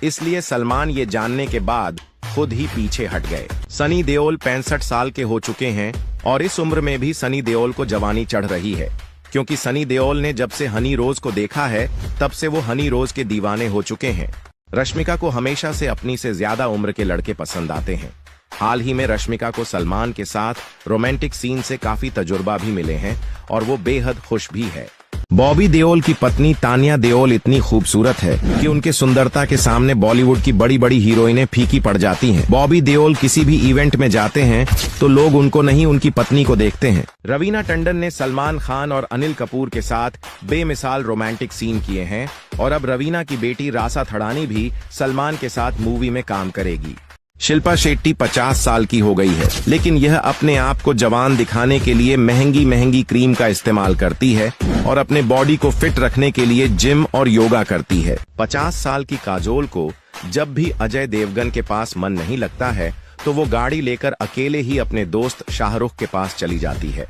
इसलिए सलमान ये जानने के बाद खुद ही पीछे हट गए। सनी देओल 65 साल के हो चुके हैं और इस उम्र में भी सनी देओल को जवानी चढ़ रही है, क्योंकि सनी देओल ने जब से हनी रोज को देखा है तब से वो हनी रोज के दीवाने हो चुके हैं। रश्मिका को हमेशा से अपनी से ज्यादा उम्र के लड़के पसंद आते हैं। हाल ही में रश्मिका को सलमान के साथ रोमांटिक सीन से काफी तजुर्बा भी मिले हैं और वो बेहद खुश भी है। बॉबी देओल की पत्नी तानिया देओल इतनी खूबसूरत है कि उनके सुंदरता के सामने बॉलीवुड की बड़ी बड़ी हीरोइनें फीकी पड़ जाती हैं। बॉबी देओल किसी भी इवेंट में जाते हैं तो लोग उनको नहीं, उनकी पत्नी को देखते हैं। रवीना टंडन ने सलमान खान और अनिल कपूर के साथ बेमिसाल रोमांटिक सीन किए हैं और अब रवीना की बेटी रासा थड़ानी भी सलमान के साथ मूवी में काम करेगी। शिल्पा शेट्टी 50 साल की हो गई है, लेकिन यह अपने आप को जवान दिखाने के लिए महंगी महंगी क्रीम का इस्तेमाल करती है और अपने बॉडी को फिट रखने के लिए जिम और योगा करती है। 50 साल की काजोल को जब भी अजय देवगन के पास मन नहीं लगता है तो वो गाड़ी लेकर अकेले ही अपने दोस्त शाहरुख के पास चली जाती है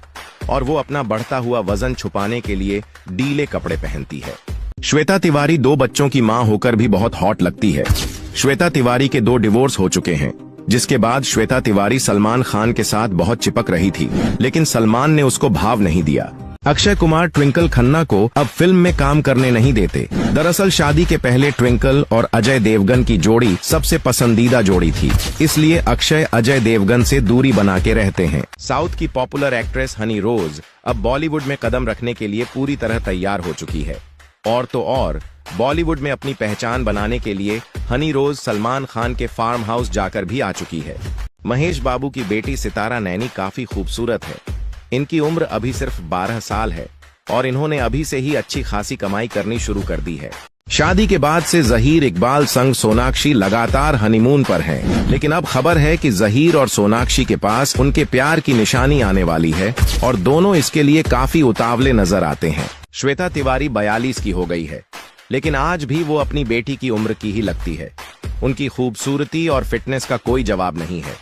और वो अपना बढ़ता हुआ वजन छुपाने के लिए ढीले कपड़े पहनती है। श्वेता तिवारी 2 बच्चों की मां होकर भी बहुत हॉट लगती है। श्वेता तिवारी के 2 डिवोर्स हो चुके हैं, जिसके बाद श्वेता तिवारी सलमान खान के साथ बहुत चिपक रही थी, लेकिन सलमान ने उसको भाव नहीं दिया। अक्षय कुमार ट्विंकल खन्ना को अब फिल्म में काम करने नहीं देते। दरअसल शादी के पहले ट्विंकल और अजय देवगन की जोड़ी सबसे पसंदीदा जोड़ी थी, इसलिए अक्षय अजय देवगन से दूरी बना के रहते हैं। साउथ की पॉपुलर एक्ट्रेस हनी रोज अब बॉलीवुड में कदम रखने के लिए पूरी तरह तैयार हो चुकी है और तो और बॉलीवुड में अपनी पहचान बनाने के लिए हनी रोज सलमान खान के फार्म हाउस जाकर भी आ चुकी है। महेश बाबू की बेटी सितारा नैनी काफी खूबसूरत है। इनकी उम्र अभी सिर्फ 12 साल है और इन्होंने अभी से ही अच्छी खासी कमाई करनी शुरू कर दी है। शादी के बाद से जहीर इकबाल संग सोनाक्षी लगातार हनीमून पर हैं, लेकिन अब खबर है कि जहीर और सोनाक्षी के पास उनके प्यार की निशानी आने वाली है और दोनों इसके लिए काफी उतावले नजर आते हैं। श्वेता तिवारी 42 की हो गई है, लेकिन आज भी वो अपनी बेटी की उम्र की ही लगती है। उनकी खूबसूरती और फिटनेस का कोई जवाब नहीं है,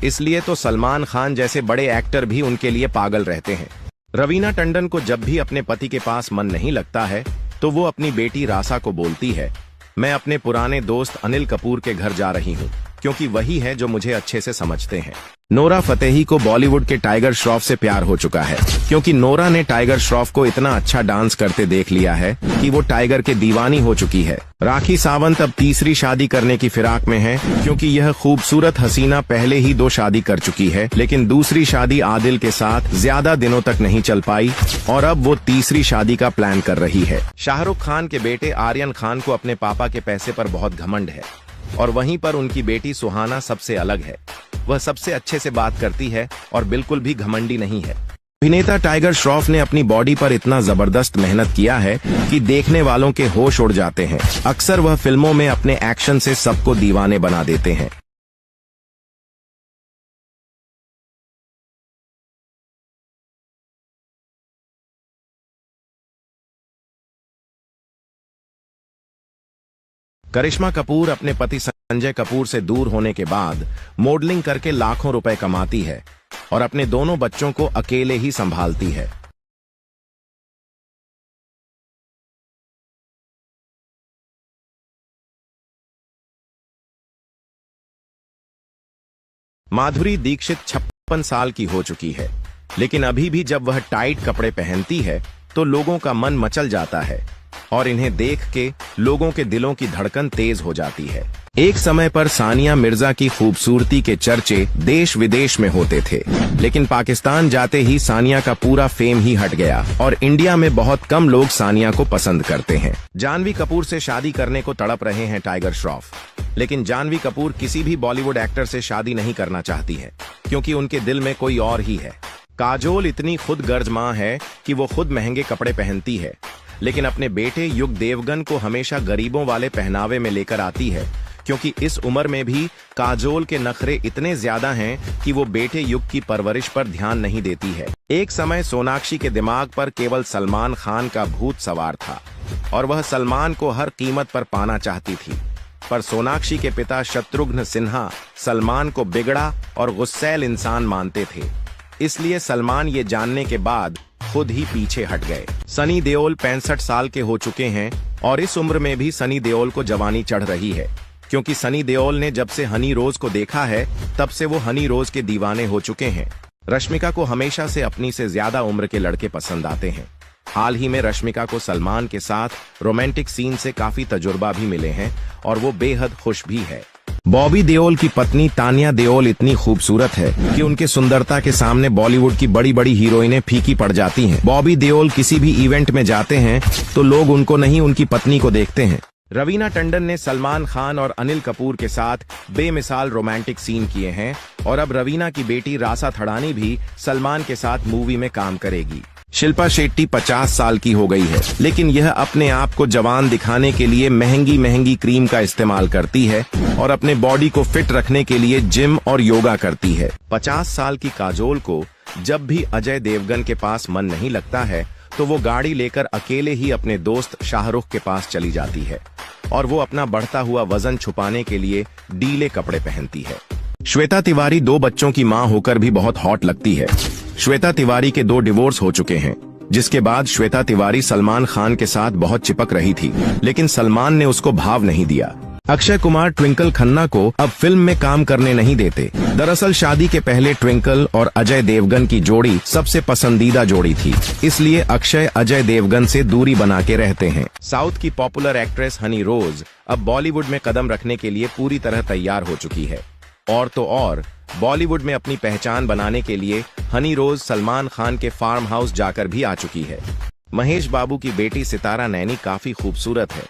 इसलिए तो सलमान खान जैसे बड़े एक्टर भी उनके लिए पागल रहते हैं। रवीना टंडन को जब भी अपने पति के पास मन नहीं लगता है तो वो अपनी बेटी रासा को बोलती है, मैं अपने पुराने दोस्त अनिल कपूर के घर जा रही हूँ, क्योंकि वही है जो मुझे अच्छे से समझते हैं। नोरा फतेही को बॉलीवुड के टाइगर श्रॉफ से प्यार हो चुका है, क्योंकि नोरा ने टाइगर श्रॉफ को इतना अच्छा डांस करते देख लिया है कि वो टाइगर के दीवानी हो चुकी है। राखी सावंत अब तीसरी शादी करने की फिराक में है, क्योंकि यह खूबसूरत हसीना पहले ही 2 शादी कर चुकी है, लेकिन दूसरी शादी आदिल के साथ ज्यादा दिनों तक नहीं चल पाई और अब वो तीसरी शादी का प्लान कर रही है। शाहरुख खान के बेटे आर्यन खान को अपने पापा के पैसे पर बहुत घमंड है और वहीं पर उनकी बेटी सुहाना सबसे अलग है। वह सबसे अच्छे से बात करती है और बिल्कुल भी घमंडी नहीं है। अभिनेता टाइगर श्रॉफ ने अपनी बॉडी पर इतना जबरदस्त मेहनत किया है कि देखने वालों के होश उड़ जाते हैं। अक्सर वह फिल्मों में अपने एक्शन से सबको दीवाने बना देते हैं। करिश्मा कपूर अपने पति संजय कपूर से दूर होने के बाद मॉडलिंग करके लाखों रुपए कमाती है और अपने दोनों बच्चों को अकेले ही संभालती है। माधुरी दीक्षित 56 साल की हो चुकी है, लेकिन अभी भी जब वह टाइट कपड़े पहनती है तो लोगों का मन मचल जाता है, और इन्हें देख के लोगों के दिलों की धड़कन तेज हो जाती है। एक समय पर सानिया मिर्जा की खूबसूरती के चर्चे देश विदेश में होते थे, लेकिन पाकिस्तान जाते ही सानिया का पूरा फेम ही हट गया और इंडिया में बहुत कम लोग सानिया को पसंद करते हैं। जानवी कपूर से शादी करने को तड़प रहे हैं टाइगर श्रॉफ, लेकिन जानवी कपूर किसी भी बॉलीवुड एक्टर से शादी नहीं करना चाहती है, क्योंकि उनके दिल में कोई और ही है। काजोल इतनी खुदगर्ज माँ है कि वो खुद महंगे कपड़े पहनती है, लेकिन अपने बेटे युग देवगन को हमेशा गरीबों वाले पहनावे में लेकर आती है, क्योंकि इस उम्र में भी काजोल के नखरे इतने ज्यादा हैं कि वो बेटे युग की परवरिश पर ध्यान नहीं देती है। एक समय सोनाक्षी के दिमाग पर केवल सलमान खान का भूत सवार था और वह सलमान को हर कीमत पर पाना चाहती थी, पर सोनाक्षी के पिता शत्रुघ्न सिन्हा सलमान को बिगड़ा और गुस्सैल इंसान मानते थे, इसलिए सलमान ये जानने के बाद खुद ही पीछे हट गए। सनी देओल 65 साल के हो चुके हैं और इस उम्र में भी सनी देओल को जवानी चढ़ रही है, क्योंकि सनी देओल ने जब से हनी रोज को देखा है तब से वो हनी रोज के दीवाने हो चुके हैं। रश्मिका को हमेशा से अपनी से ज्यादा उम्र के लड़के पसंद आते हैं। हाल ही में रश्मिका को सलमान के साथ रोमांटिक सीन से काफी तजुर्बा भी मिले हैं और वो बेहद खुश भी है। बॉबी देओल की पत्नी तानिया देओल इतनी खूबसूरत है कि उनके सुंदरता के सामने बॉलीवुड की बड़ी बड़ी हीरोइनें फीकी पड़ जाती हैं। बॉबी देओल किसी भी इवेंट में जाते हैं तो लोग उनको नहीं, उनकी पत्नी को देखते हैं। रवीना टंडन ने सलमान खान और अनिल कपूर के साथ बेमिसाल रोमांटिक सीन किए हैं और अब रवीना की बेटी रासा थड़ानी भी सलमान के साथ मूवी में काम करेगी। शिल्पा शेट्टी 50 साल की हो गई है, लेकिन यह अपने आप को जवान दिखाने के लिए महंगी महंगी क्रीम का इस्तेमाल करती है और अपने बॉडी को फिट रखने के लिए जिम और योगा करती है। 50 साल की काजोल को जब भी अजय देवगन के पास मन नहीं लगता है तो वो गाड़ी लेकर अकेले ही अपने दोस्त शाहरुख के पास चली जाती है और वो अपना बढ़ता हुआ वजन छुपाने के लिए ढीले कपड़े पहनती है। श्वेता तिवारी 2 बच्चों की मां होकर भी बहुत हॉट लगती है। श्वेता तिवारी के 2 डिवोर्स हो चुके हैं, जिसके बाद श्वेता तिवारी सलमान खान के साथ बहुत चिपक रही थी, लेकिन सलमान ने उसको भाव नहीं दिया। अक्षय कुमार ट्विंकल खन्ना को अब फिल्म में काम करने नहीं देते। दरअसल शादी के पहले ट्विंकल और अजय देवगन की जोड़ी सबसे पसंदीदा जोड़ी थी, इसलिए अक्षय अजय देवगन से दूरी बना के रहते हैं। साउथ की पॉपुलर एक्ट्रेस हनी रोज अब बॉलीवुड में कदम रखने के लिए पूरी तरह तैयार हो चुकी है और तो और बॉलीवुड में अपनी पहचान बनाने के लिए हनी रोज सलमान खान के फार्म हाउस जाकर भी आ चुकी है। महेश बाबू की बेटी सितारा नैनी काफी खूबसूरत है।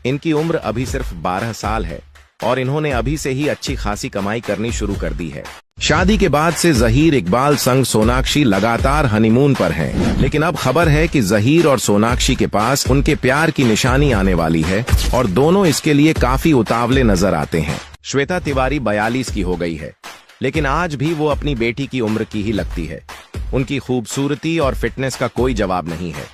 इनकी उम्र अभी सिर्फ 12 साल है और इन्होंने अभी से ही अच्छी खासी कमाई करनी शुरू कर दी है। शादी के बाद से जहीर इकबाल संग सोनाक्षी लगातार हनीमून पर हैं, लेकिन अब खबर है कि जहीर और सोनाक्षी के पास उनके प्यार की निशानी आने वाली है और दोनों इसके लिए काफी उतावले नजर आते हैं। श्वेता तिवारी 42 की हो गई है, लेकिन आज भी वो अपनी बेटी की उम्र की ही लगती है। उनकी खूबसूरती और फिटनेस का कोई जवाब नहीं है,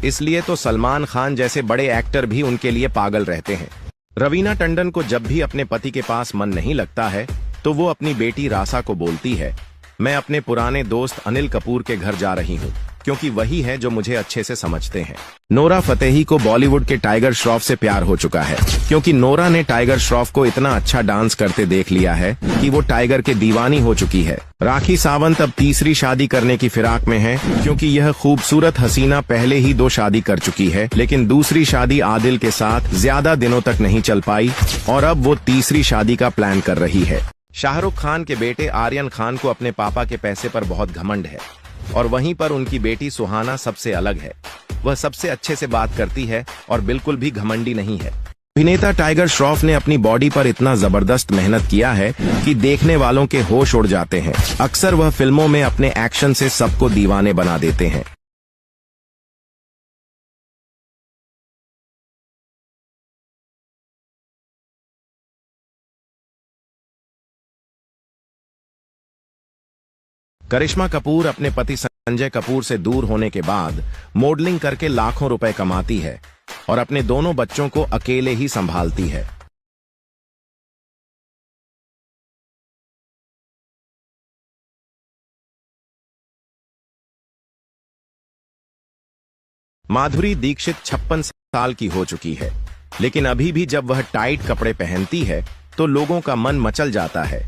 इसलिए तो सलमान खान जैसे बड़े एक्टर भी उनके लिए पागल रहते हैं। रवीना टंडन को जब भी अपने पति के पास मन नहीं लगता है तो वो अपनी बेटी रासा को बोलती है, मैं अपने पुराने दोस्त अनिल कपूर के घर जा रही हूँ, क्योंकि वही है जो मुझे अच्छे से समझते हैं। नोरा फतेही को बॉलीवुड के टाइगर श्रॉफ से प्यार हो चुका है, क्योंकि नोरा ने टाइगर श्रॉफ को इतना अच्छा डांस करते देख लिया है कि वो टाइगर के दीवानी हो चुकी है। राखी सावंत अब तीसरी शादी करने की फिराक में है, क्योंकि यह खूबसूरत हसीना पहले ही 2 शादी कर चुकी है, लेकिन दूसरी शादी आदिल के साथ ज्यादा दिनों तक नहीं चल पाई और अब वो तीसरी शादी का प्लान कर रही है। शाहरुख खान के बेटे आर्यन खान को अपने पापा के पैसे पर बहुत घमंड है और वहीं पर उनकी बेटी सुहाना सबसे अलग है। वह सबसे अच्छे से बात करती है और बिल्कुल भी घमंडी नहीं है। अभिनेता टाइगर श्रॉफ ने अपनी बॉडी पर इतना जबरदस्त मेहनत किया है कि देखने वालों के होश उड़ जाते हैं। अक्सर वह फिल्मों में अपने एक्शन से सबको दीवाने बना देते हैं। करिश्मा कपूर अपने पति संजय कपूर से दूर होने के बाद मॉडलिंग करके लाखों रुपए कमाती है और अपने दोनों बच्चों को अकेले ही संभालती है। माधुरी दीक्षित 56 साल की हो चुकी है, लेकिन अभी भी जब वह टाइट कपड़े पहनती है तो लोगों का मन मचल जाता है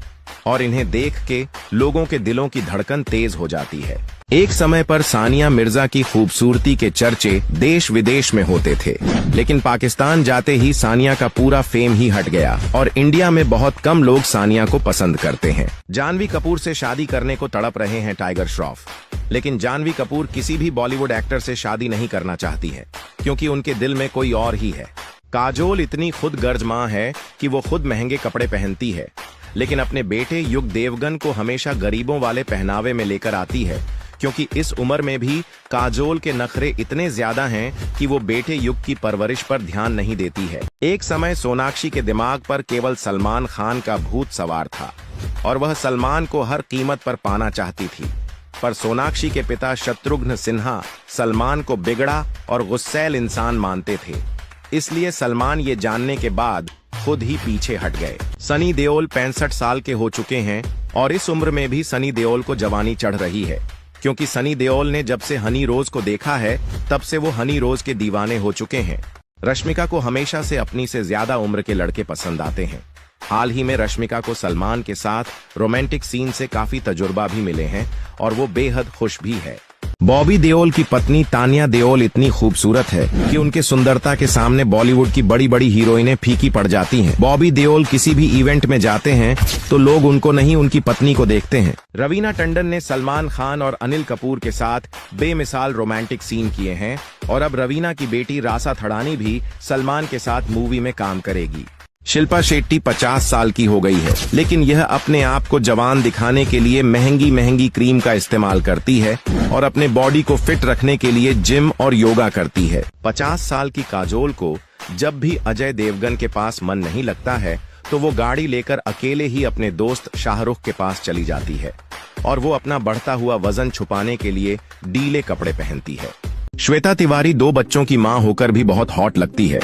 और इन्हें देख के लोगों के दिलों की धड़कन तेज हो जाती है। एक समय पर सानिया मिर्जा की खूबसूरती के चर्चे देश विदेश में होते थे, लेकिन पाकिस्तान जाते ही सानिया का पूरा फेम ही हट गया और इंडिया में बहुत कम लोग सानिया को पसंद करते हैं। जानवी कपूर से शादी करने को तड़प रहे हैं टाइगर श्रॉफ, लेकिन जानवी कपूर किसी भी बॉलीवुड एक्टर से शादी नहीं करना चाहती है, क्योंकि उनके दिल में कोई और ही है। काजोल इतनी खुद गर्ज माँ है कि वो खुद महंगे कपड़े पहनती है, लेकिन अपने बेटे युग देवगन को हमेशा गरीबों वाले पहनावे में लेकर आती है, क्योंकि इस उम्र में भी काजोल के नखरे इतने ज्यादा हैं कि वो बेटे युग की परवरिश पर ध्यान नहीं देती है। एक समय सोनाक्षी के दिमाग पर केवल सलमान खान का भूत सवार था और वह सलमान को हर कीमत पर पाना चाहती थी, पर सोनाक्षी के पिता शत्रुघ्न सिन्हा सलमान को बिगड़ा और गुस्सैल इंसान मानते थे, इसलिए सलमान ये जानने के बाद खुद ही पीछे हट गए। सनी देओल 65 साल के हो चुके हैं और इस उम्र में भी सनी देओल को जवानी चढ़ रही है, क्योंकि सनी देओल ने जब से हनी रोज को देखा है तब से वो हनी रोज के दीवाने हो चुके हैं। रश्मिका को हमेशा से अपनी से ज्यादा उम्र के लड़के पसंद आते हैं। हाल ही में रश्मिका को सलमान के साथ रोमांटिक सीन से काफी तजुर्बा भी मिले हैं और वो बेहद खुश भी है। बॉबी देओल की पत्नी तानिया देओल इतनी खूबसूरत है कि उनके सुंदरता के सामने बॉलीवुड की बड़ी बड़ी हीरोइनें फीकी पड़ जाती हैं। बॉबी देओल किसी भी इवेंट में जाते हैं तो लोग उनको नहीं, उनकी पत्नी को देखते हैं। रवीना टंडन ने सलमान खान और अनिल कपूर के साथ बेमिसाल रोमांटिक सीन किए हैं और अब रवीना की बेटी रासा थड़ानी भी सलमान के साथ मूवी में काम करेगी। शिल्पा शेट्टी 50 साल की हो गई है, लेकिन यह अपने आप को जवान दिखाने के लिए महंगी महंगी क्रीम का इस्तेमाल करती है और अपने बॉडी को फिट रखने के लिए जिम और योगा करती है। 50 साल की काजोल को जब भी अजय देवगन के पास मन नहीं लगता है तो वो गाड़ी लेकर अकेले ही अपने दोस्त शाहरुख के पास चली जाती है और वो अपना बढ़ता हुआ वजन छुपाने के लिए ढीले कपड़े पहनती है। श्वेता तिवारी 2 बच्चों की मां होकर भी बहुत हॉट लगती है।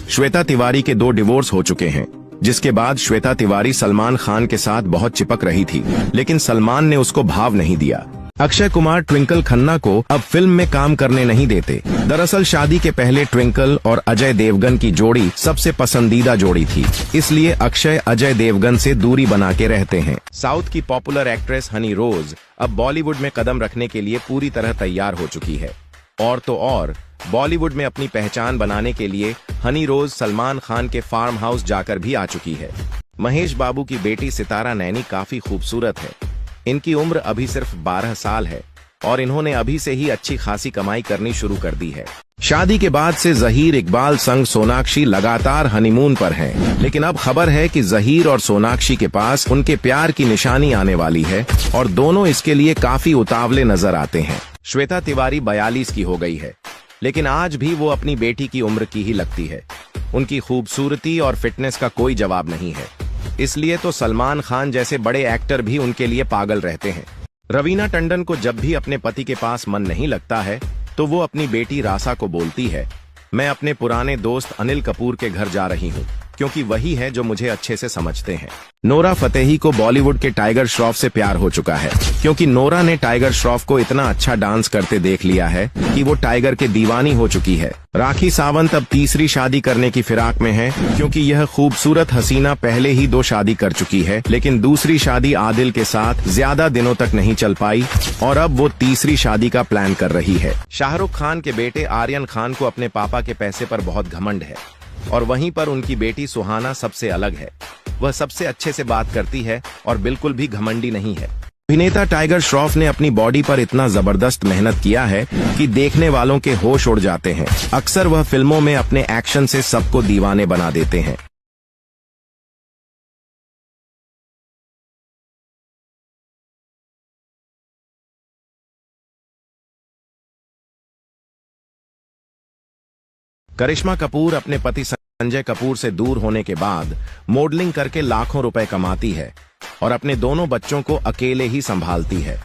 श्वेता तिवारी के 2 डिवोर्स हो चुके हैं, जिसके बाद श्वेता तिवारी सलमान खान के साथ बहुत चिपक रही थी, लेकिन सलमान ने उसको भाव नहीं दिया। अक्षय कुमार ट्विंकल खन्ना को अब फिल्म में काम करने नहीं देते। दरअसल शादी के पहले ट्विंकल और अजय देवगन की जोड़ी सबसे पसंदीदा जोड़ी थी, इसलिए अक्षय अजय देवगन से दूरी बना के रहते हैं। साउथ की पॉपुलर एक्ट्रेस हनी रोज अब बॉलीवुड में कदम रखने के लिए पूरी तरह तैयार हो चुकी है और तो और बॉलीवुड में अपनी पहचान बनाने के लिए हनी रोज सलमान खान के फार्म हाउस जाकर भी आ चुकी है। महेश बाबू की बेटी सितारा नैनी काफी खूबसूरत है। इनकी उम्र अभी सिर्फ 12 साल है और इन्होंने अभी से ही अच्छी खासी कमाई करनी शुरू कर दी है। शादी के बाद से जहीर इकबाल संग सोनाक्षी लगातार हनीमून पर हैं, लेकिन अब खबर है कि जहीर और सोनाक्षी के पास उनके प्यार की निशानी आने वाली है और दोनों इसके लिए काफी उतावले नजर आते हैं। श्वेता तिवारी 42 की हो गई है, लेकिन आज भी वो अपनी बेटी की उम्र की ही लगती है। उनकी खूबसूरती और फिटनेस का कोई जवाब नहीं है, इसलिए तो सलमान खान जैसे बड़े एक्टर भी उनके लिए पागल रहते हैं। रवीना टंडन को जब भी अपने पति के पास मन नहीं लगता है तो वो अपनी बेटी रासा को बोलती है, मैं अपने पुराने दोस्त अनिल कपूर के घर जा रही हूँ, क्योंकि वही है जो मुझे अच्छे से समझते हैं। नोरा फतेही को बॉलीवुड के टाइगर श्रॉफ से प्यार हो चुका है, क्योंकि नोरा ने टाइगर श्रॉफ को इतना अच्छा डांस करते देख लिया है कि वो टाइगर के दीवानी हो चुकी है। राखी सावंत अब तीसरी शादी करने की फिराक में है, क्योंकि यह खूबसूरत हसीना पहले ही 2 शादी कर चुकी है, लेकिन दूसरी शादी आदिल के साथ ज्यादा दिनों तक नहीं चल पाई और अब वो तीसरी शादी का प्लान कर रही है। शाहरुख खान के बेटे आर्यन खान को अपने पापा के पैसे पर बहुत घमंड है और वहीं पर उनकी बेटी सुहाना सबसे अलग है। वह सबसे अच्छे से बात करती है और बिल्कुल भी घमंडी नहीं है। अभिनेता टाइगर श्रॉफ ने अपनी बॉडी पर इतना जबरदस्त मेहनत किया है कि देखने वालों के होश उड़ जाते हैं। अक्सर वह फिल्मों में अपने एक्शन से सबको दीवाने बना देते हैं। करिश्मा कपूर अपने पति संजय कपूर से दूर होने के बाद मॉडलिंग करके लाखों रुपए कमाती है और अपने दोनों बच्चों को अकेले ही संभालती है।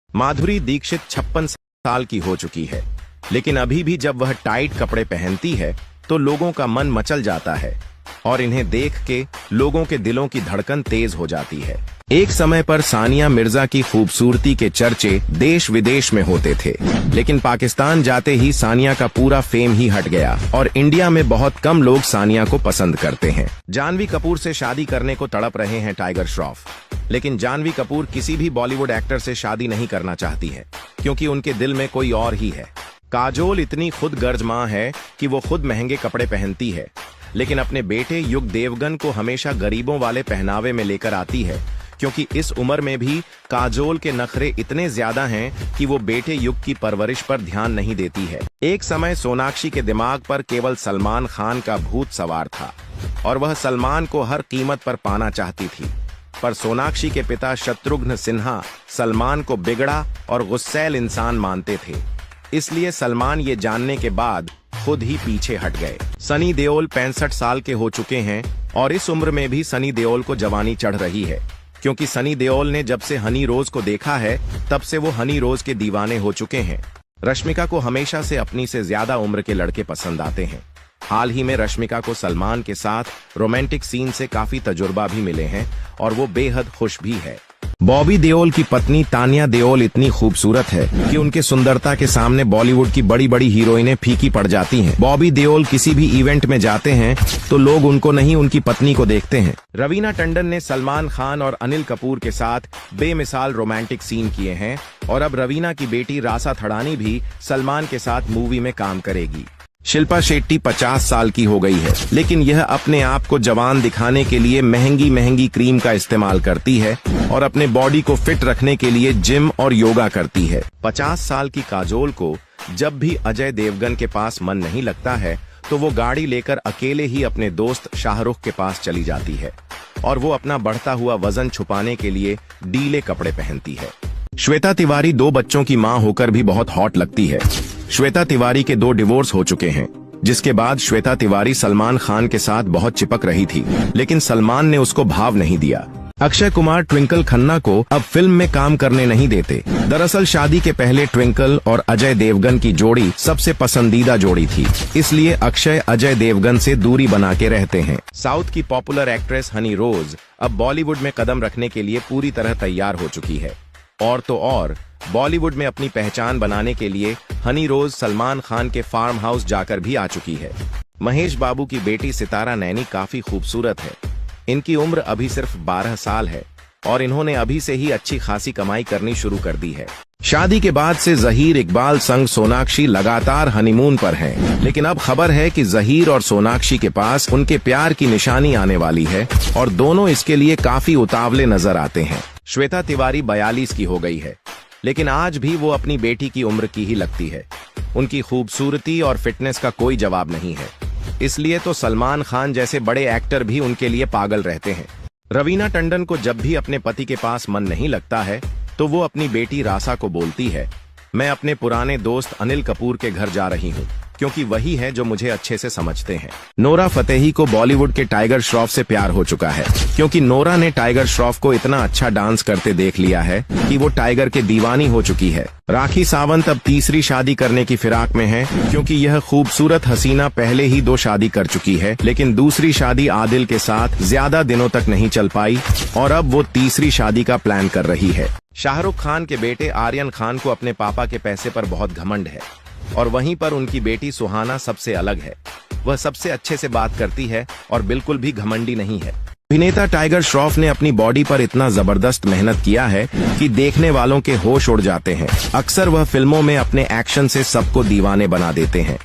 माधुरी दीक्षित 56 साल की हो चुकी है, लेकिन अभी भी जब वह टाइट कपड़े पहनती है तो लोगों का मन मचल जाता है और इन्हें देख के लोगों के दिलों की धड़कन तेज हो जाती है। एक समय पर सानिया मिर्जा की खूबसूरती के चर्चे देश विदेश में होते थे, लेकिन पाकिस्तान जाते ही सानिया का पूरा फेम ही हट गया और इंडिया में बहुत कम लोग सानिया को पसंद करते हैं। जानवी कपूर से शादी करने को तड़प रहे हैं टाइगर श्रॉफ, लेकिन जानवी कपूर किसी भी बॉलीवुड एक्टर से शादी नहीं करना चाहती है, क्योंकि उनके दिल में कोई और ही है। काजोल इतनी खुद गर्ज मां है कि वो खुद महंगे कपड़े पहनती है, लेकिन अपने बेटे युग देवगन को हमेशा गरीबों वाले पहनावे में लेकर आती है, क्योंकि इस उम्र में भी काजोल के नखरे इतने ज्यादा हैं कि वो बेटे युग की परवरिश पर ध्यान नहीं देती है। एक समय सोनाक्षी के दिमाग पर केवल सलमान खान का भूत सवार था और वह सलमान को हर कीमत पर पाना चाहती थी, पर सोनाक्षी के पिता शत्रुघ्न सिन्हा सलमान को बिगड़ा और गुस्सैल इंसान मानते थे, इसलिए सलमान ये जानने के बाद खुद ही पीछे हट गए। सनी देओल 65 साल के हो चुके हैं और इस उम्र में भी सनी देओल को जवानी चढ़ रही है, क्योंकि सनी देओल ने जब से हनी रोज को देखा है तब से वो हनी रोज के दीवाने हो चुके हैं। रश्मिका को हमेशा से अपनी से ज्यादा उम्र के लड़के पसंद आते हैं। हाल ही में रश्मिका को सलमान के साथ रोमांटिक सीन से काफी तजुर्बा भी मिले हैं और वो बेहद खुश भी है। बॉबी देओल की पत्नी तानिया देओल इतनी खूबसूरत है कि उनके सुंदरता के सामने बॉलीवुड की बड़ी बड़ी हीरोइनें फीकी पड़ जाती हैं। बॉबी देओल किसी भी इवेंट में जाते हैं तो लोग उनको नहीं, उनकी पत्नी को देखते हैं। रवीना टंडन ने सलमान खान और अनिल कपूर के साथ बेमिसाल रोमांटिक सीन किए हैं और अब रवीना की बेटी रासा थड़ानी भी सलमान के साथ मूवी में काम करेगी। शिल्पा शेट्टी 50 साल की हो गई है, लेकिन यह अपने आप को जवान दिखाने के लिए महंगी महंगी क्रीम का इस्तेमाल करती है और अपने बॉडी को फिट रखने के लिए जिम और योगा करती है। 50 साल की काजोल को जब भी अजय देवगन के पास मन नहीं लगता है तो वो गाड़ी लेकर अकेले ही अपने दोस्त शाहरुख के पास चली जाती है और वो अपना बढ़ता हुआ वजन छुपाने के लिए ढीले कपड़े पहनती है। श्वेता तिवारी 2 बच्चों की मां होकर भी बहुत हॉट लगती है। श्वेता तिवारी के 2 डिवोर्स हो चुके हैं, जिसके बाद श्वेता तिवारी सलमान खान के साथ बहुत चिपक रही थी, लेकिन सलमान ने उसको भाव नहीं दिया। अक्षय कुमार ट्विंकल खन्ना को अब फिल्म में काम करने नहीं देते। दरअसल शादी के पहले ट्विंकल और अजय देवगन की जोड़ी सबसे पसंदीदा जोड़ी थी, इसलिए अक्षय अजय देवगन से दूरी बना के रहते हैं। साउथ की पॉपुलर एक्ट्रेस हनी रोज अब बॉलीवुड में कदम रखने के लिए पूरी तरह तैयार हो चुकी है और तो और बॉलीवुड में अपनी पहचान बनाने के लिए हनी रोज सलमान खान के फार्म हाउस जाकर भी आ चुकी है। महेश बाबू की बेटी सितारा नैनी काफी खूबसूरत है। इनकी उम्र अभी सिर्फ 12 साल है और इन्होंने अभी से ही अच्छी खासी कमाई करनी शुरू कर दी है। शादी के बाद से जहीर इकबाल संग सोनाक्षी लगातार हनीमून पर हैं, लेकिन अब खबर है कि जहीर और सोनाक्षी के पास उनके प्यार की निशानी आने वाली है और दोनों इसके लिए काफी उतावले नजर आते हैं। श्वेता तिवारी 42 की हो गई है, लेकिन आज भी वो अपनी बेटी की उम्र की ही लगती है। उनकी खूबसूरती और फिटनेस का कोई जवाब नहीं है, इसलिए तो सलमान खान जैसे बड़े एक्टर भी उनके लिए पागल रहते हैं। रवीना टंडन को जब भी अपने पति के पास मन नहीं लगता है तो वो अपनी बेटी रासा को बोलती है, मैं अपने पुराने दोस्त अनिल कपूर के घर जा रही हूँ, क्योंकि वही है जो मुझे अच्छे से समझते हैं। नोरा फतेही को बॉलीवुड के टाइगर श्रॉफ से प्यार हो चुका है, क्योंकि नोरा ने टाइगर श्रॉफ को इतना अच्छा डांस करते देख लिया है कि वो टाइगर के दीवानी हो चुकी है। राखी सावंत अब तीसरी शादी करने की फिराक में है, क्योंकि यह खूबसूरत हसीना पहले ही 2 शादी कर चुकी है, लेकिन दूसरी शादी आदिल के साथ ज्यादा दिनों तक नहीं चल पाई और अब वो तीसरी शादी का प्लान कर रही है। शाहरुख खान के बेटे आर्यन खान को अपने पापा के पैसे पर बहुत घमंड है और वहीं पर उनकी बेटी सुहाना सबसे अलग है। वह सबसे अच्छे से बात करती है और बिल्कुल भी घमंडी नहीं है। अभिनेता टाइगर श्रॉफ ने अपनी बॉडी पर इतना जबरदस्त मेहनत किया है कि देखने वालों के होश उड़ जाते हैं। अक्सर वह फिल्मों में अपने एक्शन से सबको दीवाने बना देते हैं।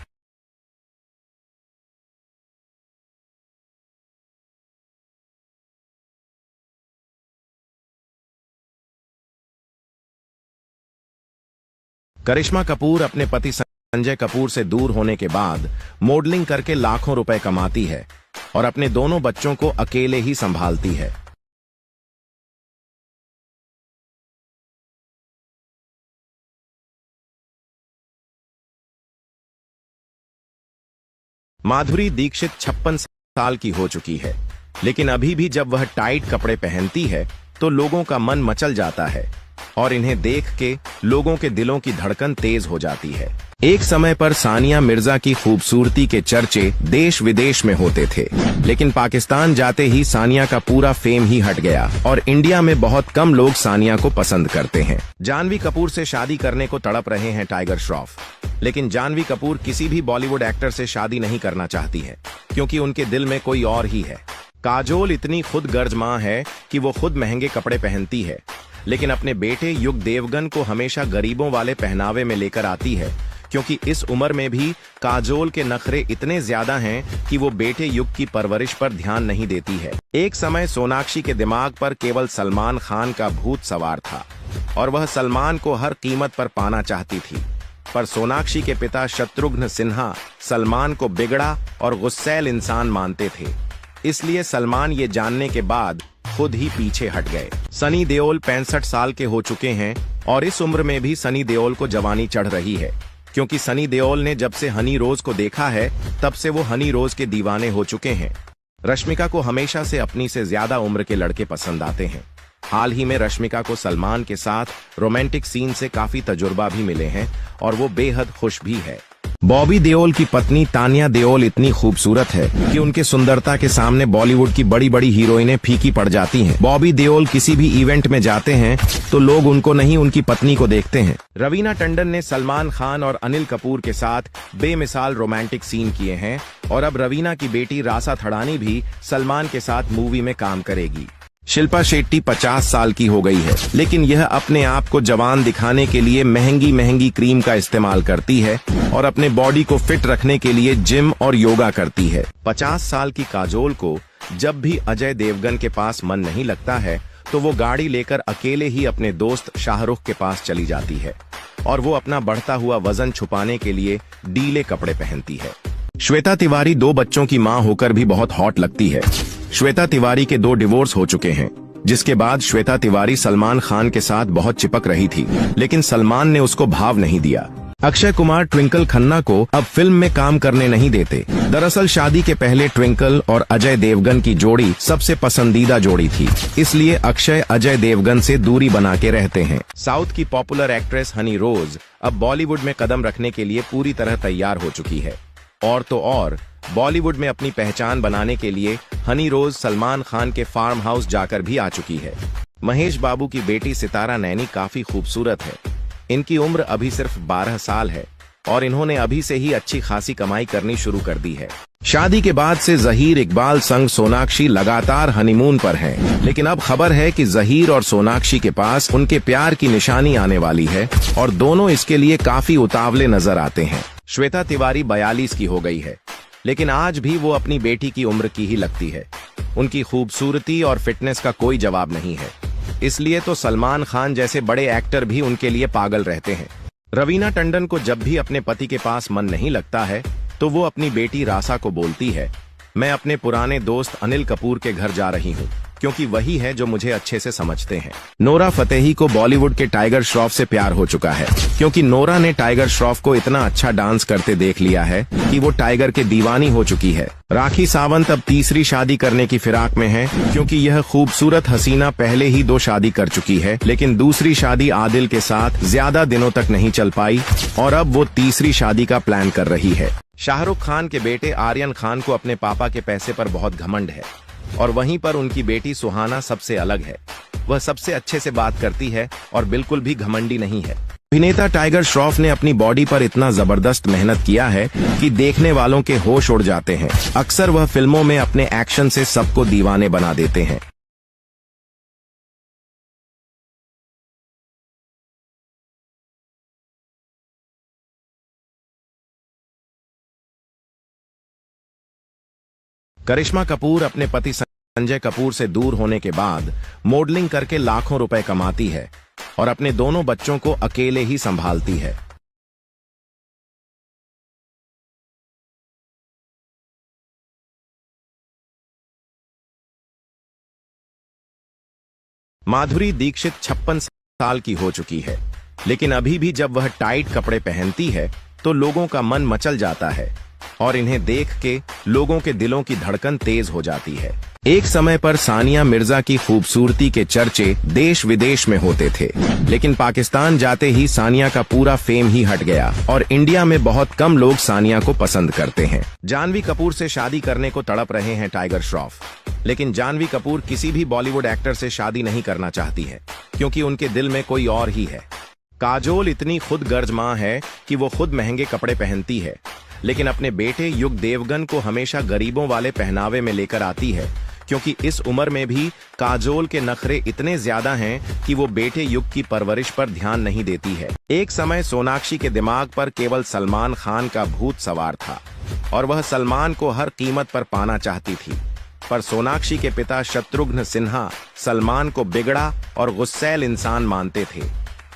करिश्मा कपूर अपने पति संजय कपूर से दूर होने के बाद मॉडलिंग करके लाखों रुपए कमाती है और अपने दोनों बच्चों को अकेले ही संभालती है। माधुरी दीक्षित 56 साल की हो चुकी है, लेकिन अभी भी जब वह टाइट कपड़े पहनती है तो लोगों का मन मचल जाता है और इन्हें देख के लोगों के दिलों की धड़कन तेज हो जाती है। एक समय पर सानिया मिर्जा की खूबसूरती के चर्चे देश विदेश में होते थे, लेकिन पाकिस्तान जाते ही सानिया का पूरा फेम ही हट गया और इंडिया में बहुत कम लोग सानिया को पसंद करते हैं। जानवी कपूर से शादी करने को तड़प रहे हैं टाइगर श्रॉफ, लेकिन जानवी कपूर किसी भी बॉलीवुड एक्टर से शादी नहीं करना चाहती है, क्योंकि उनके दिल में कोई और ही है। काजोल इतनी खुद गर्ज माँ है कि वो खुद महंगे कपड़े पहनती है, लेकिन अपने बेटे युग देवगन को हमेशा गरीबों वाले पहनावे में लेकर आती है, क्योंकि इस उम्र में भी काजोल के नखरे इतने ज्यादा हैं कि वो बेटे युग की परवरिश पर ध्यान नहीं देती है। एक समय सोनाक्षी के दिमाग पर केवल सलमान खान का भूत सवार था और वह सलमान को हर कीमत पर पाना चाहती थी, पर सोनाक्षी के पिता शत्रुघ्न सिन्हा सलमान को बिगड़ा और गुस्सैल इंसान मानते थे, इसलिए सलमान ये जानने के बाद खुद ही पीछे हट गए। सनी देओल 65 साल के हो चुके हैं और इस उम्र में भी सनी देओल को जवानी चढ़ रही है, क्योंकि सनी देओल ने जब से हनी रोज को देखा है तब से वो हनी रोज के दीवाने हो चुके हैं। रश्मिका को हमेशा से अपनी से ज्यादा उम्र के लड़के पसंद आते हैं। हाल ही में रश्मिका को सलमान के साथ रोमांटिक सीन से काफी तजुर्बा भी मिले हैं और वो बेहद खुश भी है। बॉबी देओल की पत्नी तानिया देओल इतनी खूबसूरत है कि उनके सुंदरता के सामने बॉलीवुड की बड़ी बड़ी हीरोइनें फीकी पड़ जाती हैं। बॉबी देओल किसी भी इवेंट में जाते हैं तो लोग उनको नहीं, उनकी पत्नी को देखते हैं। रवीना टंडन ने सलमान खान और अनिल कपूर के साथ बेमिसाल रोमांटिक सीन किए हैं और अब रवीना की बेटी रासा थड़ानी भी सलमान के साथ मूवी में काम करेगी। शिल्पा शेट्टी 50 साल की हो गई है, लेकिन यह अपने आप को जवान दिखाने के लिए महंगी महंगी क्रीम का इस्तेमाल करती है और अपने बॉडी को फिट रखने के लिए जिम और योगा करती है। 50 साल की काजोल को जब भी अजय देवगन के पास मन नहीं लगता है तो वो गाड़ी लेकर अकेले ही अपने दोस्त शाहरुख के पास चली जाती है और वो अपना बढ़ता हुआ वजन छुपाने के लिए ढीले कपड़े पहनती है। श्वेता तिवारी 2 बच्चों की मां होकर भी बहुत हॉट लगती है। श्वेता तिवारी के 2 डिवोर्स हो चुके हैं, जिसके बाद श्वेता तिवारी सलमान खान के साथ बहुत चिपक रही थी, लेकिन सलमान ने उसको भाव नहीं दिया। अक्षय कुमार ट्विंकल खन्ना को अब फिल्म में काम करने नहीं देते। दरअसल शादी के पहले ट्विंकल और अजय देवगन की जोड़ी सबसे पसंदीदा जोड़ी थी, इसलिए अक्षय अजय देवगन से दूरी बना के रहते हैं। साउथ की पॉपुलर एक्ट्रेस हनी रोज अब बॉलीवुड में कदम रखने के लिए पूरी तरह तैयार हो चुकी है और तो और बॉलीवुड में अपनी पहचान बनाने के लिए हनी रोज सलमान खान के फार्म हाउस जाकर भी आ चुकी है। महेश बाबू की बेटी सितारा नैनी काफी खूबसूरत है। इनकी उम्र अभी सिर्फ 12 साल है और इन्होंने अभी से ही अच्छी खासी कमाई करनी शुरू कर दी है। शादी के बाद से जहीर इकबाल संग सोनाक्षी लगातार हनीमून पर हैं, लेकिन अब खबर है कि जहीर और सोनाक्षी के पास उनके प्यार की निशानी आने वाली है और दोनों इसके लिए काफी उतावले नजर आते हैं। श्वेता तिवारी 42 की हो गई है, लेकिन आज भी वो अपनी बेटी की उम्र की ही लगती है। उनकी खूबसूरती और फिटनेस का कोई जवाब नहीं है, इसलिए तो सलमान खान जैसे बड़े एक्टर भी उनके लिए पागल रहते हैं। रवीना टंडन को जब भी अपने पति के पास मन नहीं लगता है तो वो अपनी बेटी रासा को बोलती है, मैं अपने पुराने दोस्त अनिल कपूर के घर जा रही हूँ, क्योंकि वही है जो मुझे अच्छे से समझते हैं। नोरा फतेही को बॉलीवुड के टाइगर श्रॉफ से प्यार हो चुका है, क्योंकि नोरा ने टाइगर श्रॉफ को इतना अच्छा डांस करते देख लिया है कि वो टाइगर के दीवानी हो चुकी है। राखी सावंत अब तीसरी शादी करने की फिराक में है, क्योंकि यह खूबसूरत हसीना पहले ही 2 शादी कर चुकी है, लेकिन दूसरी शादी आदिल के साथ ज्यादा दिनों तक नहीं चल पाई और अब वो तीसरी शादी का प्लान कर रही है। शाहरुख खान के बेटे आर्यन खान को अपने पापा के पैसे पर बहुत घमंड है और वहीं पर उनकी बेटी सुहाना सबसे अलग है। वह सबसे अच्छे से बात करती है और बिल्कुल भी घमंडी नहीं है। अभिनेता टाइगर श्रॉफ ने अपनी बॉडी पर इतना जबरदस्त मेहनत किया है कि देखने वालों के होश उड़ जाते हैं। अक्सर वह फिल्मों में अपने एक्शन से सबको दीवाने बना देते हैं। करिश्मा कपूर अपने पति संजय कपूर से दूर होने के बाद मॉडलिंग करके लाखों रुपए कमाती है और अपने दोनों बच्चों को अकेले ही संभालती है। माधुरी दीक्षित 56 साल की हो चुकी है, लेकिन अभी भी जब वह टाइट कपड़े पहनती है तो लोगों का मन मचल जाता है। और इन्हें देख के लोगों के दिलों की धड़कन तेज हो जाती है। एक समय पर सानिया मिर्जा की खूबसूरती के चर्चे देश विदेश में होते थे, लेकिन पाकिस्तान जाते ही सानिया का पूरा फेम ही हट गया और इंडिया में बहुत कम लोग सानिया को पसंद करते हैं। जानवी कपूर से शादी करने को तड़प रहे हैं टाइगर श्रॉफ, लेकिन जानवी कपूर किसी भी बॉलीवुड एक्टर से शादी नहीं करना चाहती है, क्योंकि उनके दिल में कोई और ही है। काजोल इतनी खुदगर्ज माँ है कि वो खुद महंगे कपड़े पहनती है, लेकिन अपने बेटे युग देवगन को हमेशा गरीबों वाले पहनावे में लेकर आती है, क्योंकि इस उम्र में भी काजोल के नखरे इतने ज्यादा हैं कि वो बेटे युग की परवरिश पर ध्यान नहीं देती है। एक समय सोनाक्षी के दिमाग पर केवल सलमान खान का भूत सवार था और वह सलमान को हर कीमत पर पाना चाहती थी, पर सोनाक्षी के पिता शत्रुघ्न सिन्हा सलमान को बिगड़ा और गुस्सैल इंसान मानते थे,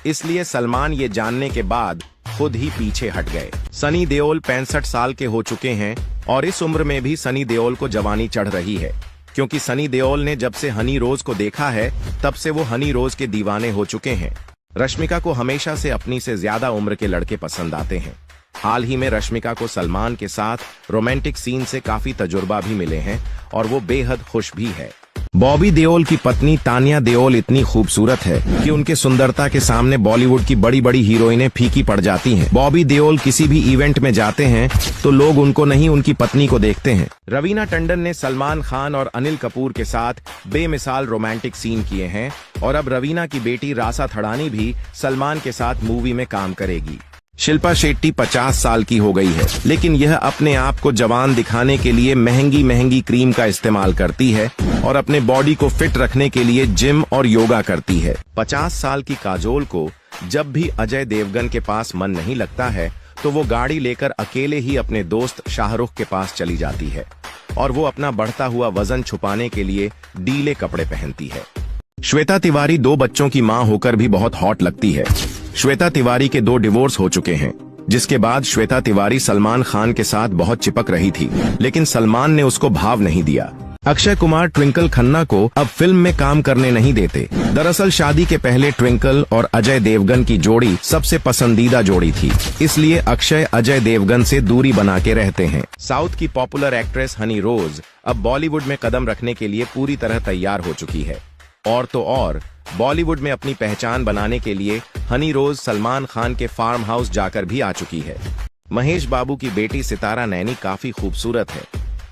इसलिए सलमान ये जानने के बाद खुद ही पीछे हट गए। सनी देओल 65 साल के हो चुके हैं और इस उम्र में भी सनी देओल को जवानी चढ़ रही है, क्योंकि सनी देओल ने जब से हनी रोज को देखा है तब से वो हनी रोज के दीवाने हो चुके हैं। रश्मिका को हमेशा से अपनी से ज्यादा उम्र के लड़के पसंद आते हैं। हाल ही में रश्मिका को सलमान के साथ रोमांटिक सीन से काफी तजुर्बा भी मिले हैं और वो बेहद खुश भी है। बॉबी देओल की पत्नी तानिया देओल इतनी खूबसूरत है कि उनके सुंदरता के सामने बॉलीवुड की बड़ी बड़ी हीरोइनें फीकी पड़ जाती हैं। बॉबी देओल किसी भी इवेंट में जाते हैं तो लोग उनको नहीं, उनकी पत्नी को देखते हैं। रवीना टंडन ने सलमान खान और अनिल कपूर के साथ बेमिसाल रोमांटिक सीन किए हैं और अब रवीना की बेटी रासा थड़ानी भी सलमान के साथ मूवी में काम करेगी। शिल्पा शेट्टी 50 साल की हो गई है, लेकिन यह अपने आप को जवान दिखाने के लिए महंगी महंगी क्रीम का इस्तेमाल करती है और अपने बॉडी को फिट रखने के लिए जिम और योगा करती है। 50 साल की काजोल को जब भी अजय देवगन के पास मन नहीं लगता है तो वो गाड़ी लेकर अकेले ही अपने दोस्त शाहरुख के पास चली जाती है और वो अपना बढ़ता हुआ वजन छुपाने के लिए ढीले कपड़े पहनती है। श्वेता तिवारी 2 बच्चों की मां होकर भी बहुत हॉट लगती है। श्वेता तिवारी के 2 डिवोर्स हो चुके हैं, जिसके बाद श्वेता तिवारी सलमान खान के साथ बहुत चिपक रही थी, लेकिन सलमान ने उसको भाव नहीं दिया। अक्षय कुमार ट्विंकल खन्ना को अब फिल्म में काम करने नहीं देते। दरअसल शादी के पहले ट्विंकल और अजय देवगन की जोड़ी सबसे पसंदीदा जोड़ी थी, इसलिए अक्षय अजय देवगन से दूरी बना के रहते हैं। साउथ की पॉपुलर एक्ट्रेस हनी रोज अब बॉलीवुड में कदम रखने के लिए पूरी तरह तैयार हो चुकी है और तो और बॉलीवुड में अपनी पहचान बनाने के लिए हनी रोज सलमान खान के फार्म हाउस जाकर भी आ चुकी है। महेश बाबू की बेटी सितारा नैनी काफी खूबसूरत है।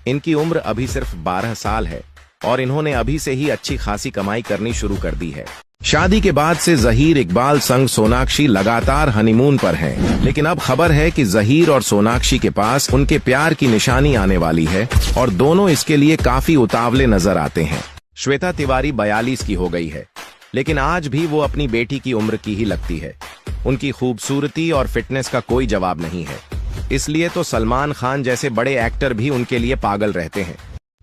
इनकी उम्र अभी सिर्फ 12 साल है और इन्होंने अभी से ही अच्छी खासी कमाई करनी शुरू कर दी है। शादी के बाद से जहीर इकबाल संग सोनाक्षी लगातार हनीमून पर हैं, लेकिन अब खबर है कि जहीर और सोनाक्षी के पास उनके प्यार की निशानी आने वाली है और दोनों इसके लिए काफी उतावले नजर आते हैं। श्वेता तिवारी 42 की हो गई है, लेकिन आज भी वो अपनी बेटी की उम्र की ही लगती है। उनकी खूबसूरती और फिटनेस का कोई जवाब नहीं है, इसलिए तो सलमान खान जैसे बड़े एक्टर भी उनके लिए पागल रहते हैं।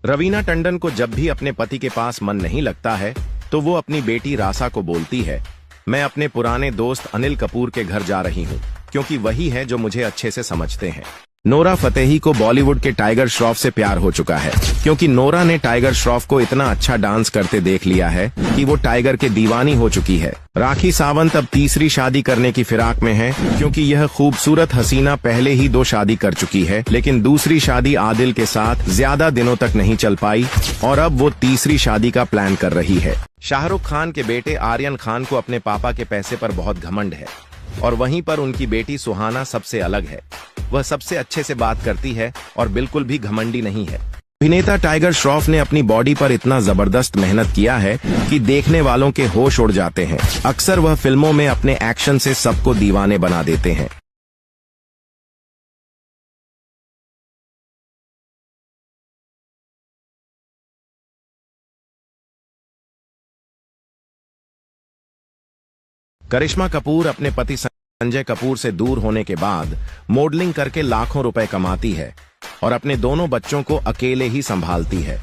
रवीना टंडन को जब भी अपने पति के पास मन नहीं लगता है तो वो अपनी बेटी रासा को बोलती है, मैं अपने पुराने दोस्त अनिल कपूर के घर जा रही हूँ, क्योंकि वही है जो मुझे अच्छे से समझते हैं। नोरा फतेही को बॉलीवुड के टाइगर श्रॉफ से प्यार हो चुका है, क्योंकि नोरा ने टाइगर श्रॉफ को इतना अच्छा डांस करते देख लिया है कि वो टाइगर के दीवानी हो चुकी है। राखी सावंत अब तीसरी शादी करने की फिराक में है, क्योंकि यह खूबसूरत हसीना पहले ही 2 शादी कर चुकी है, लेकिन दूसरी शादी आदिल के साथ ज्यादा दिनों तक नहीं चल पाई और अब वो तीसरी शादी का प्लान कर रही है। शाहरुख खान के बेटे आर्यन खान को अपने पापा के पैसे पर बहुत घमंड है और वहीं पर उनकी बेटी सुहाना सबसे अलग है। वह सबसे अच्छे से बात करती है और बिल्कुल भी घमंडी नहीं है। अभिनेता टाइगर श्रॉफ ने अपनी बॉडी पर इतना जबरदस्त मेहनत किया है कि देखने वालों के होश उड़ जाते हैं। अक्सर वह फिल्मों में अपने एक्शन से सबको दीवाने बना देते हैं। करिश्मा कपूर अपने पति संजय कपूर से दूर होने के बाद मॉडलिंग करके लाखों रुपए कमाती है और अपने दोनों बच्चों को अकेले ही संभालती है।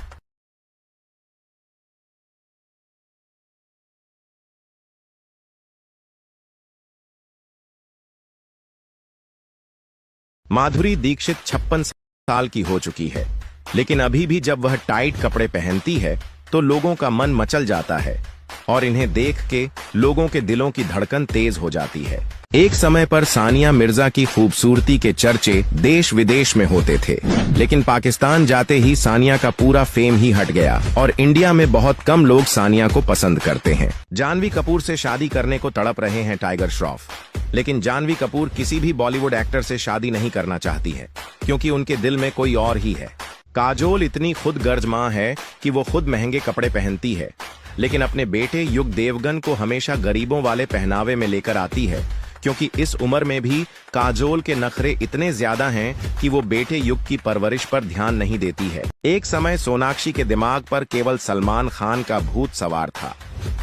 माधुरी दीक्षित 56 साल की हो चुकी है, लेकिन अभी भी जब वह टाइट कपड़े पहनती है तो लोगों का मन मचल जाता है। और इन्हें देख के लोगों के दिलों की धड़कन तेज हो जाती है। एक समय पर सानिया मिर्जा की खूबसूरती के चर्चे देश विदेश में होते थे, लेकिन पाकिस्तान जाते ही सानिया का पूरा फेम ही हट गया और इंडिया में बहुत कम लोग सानिया को पसंद करते हैं। जानवी कपूर से शादी करने को तड़प रहे हैं टाइगर श्रॉफ, लेकिन जानवी कपूर किसी भी बॉलीवुड एक्टर से शादी नहीं करना चाहती है, क्योंकि उनके दिल में कोई और ही है। काजोल इतनी खुद गर्ज माँ है कि वो खुद महंगे कपड़े पहनती है, लेकिन अपने बेटे युग देवगन को हमेशा गरीबों वाले पहनावे में लेकर आती है, क्योंकि इस उम्र में भी काजोल के नखरे इतने ज्यादा हैं कि वो बेटे युग की परवरिश पर ध्यान नहीं देती है। एक समय सोनाक्षी के दिमाग पर केवल सलमान खान का भूत सवार था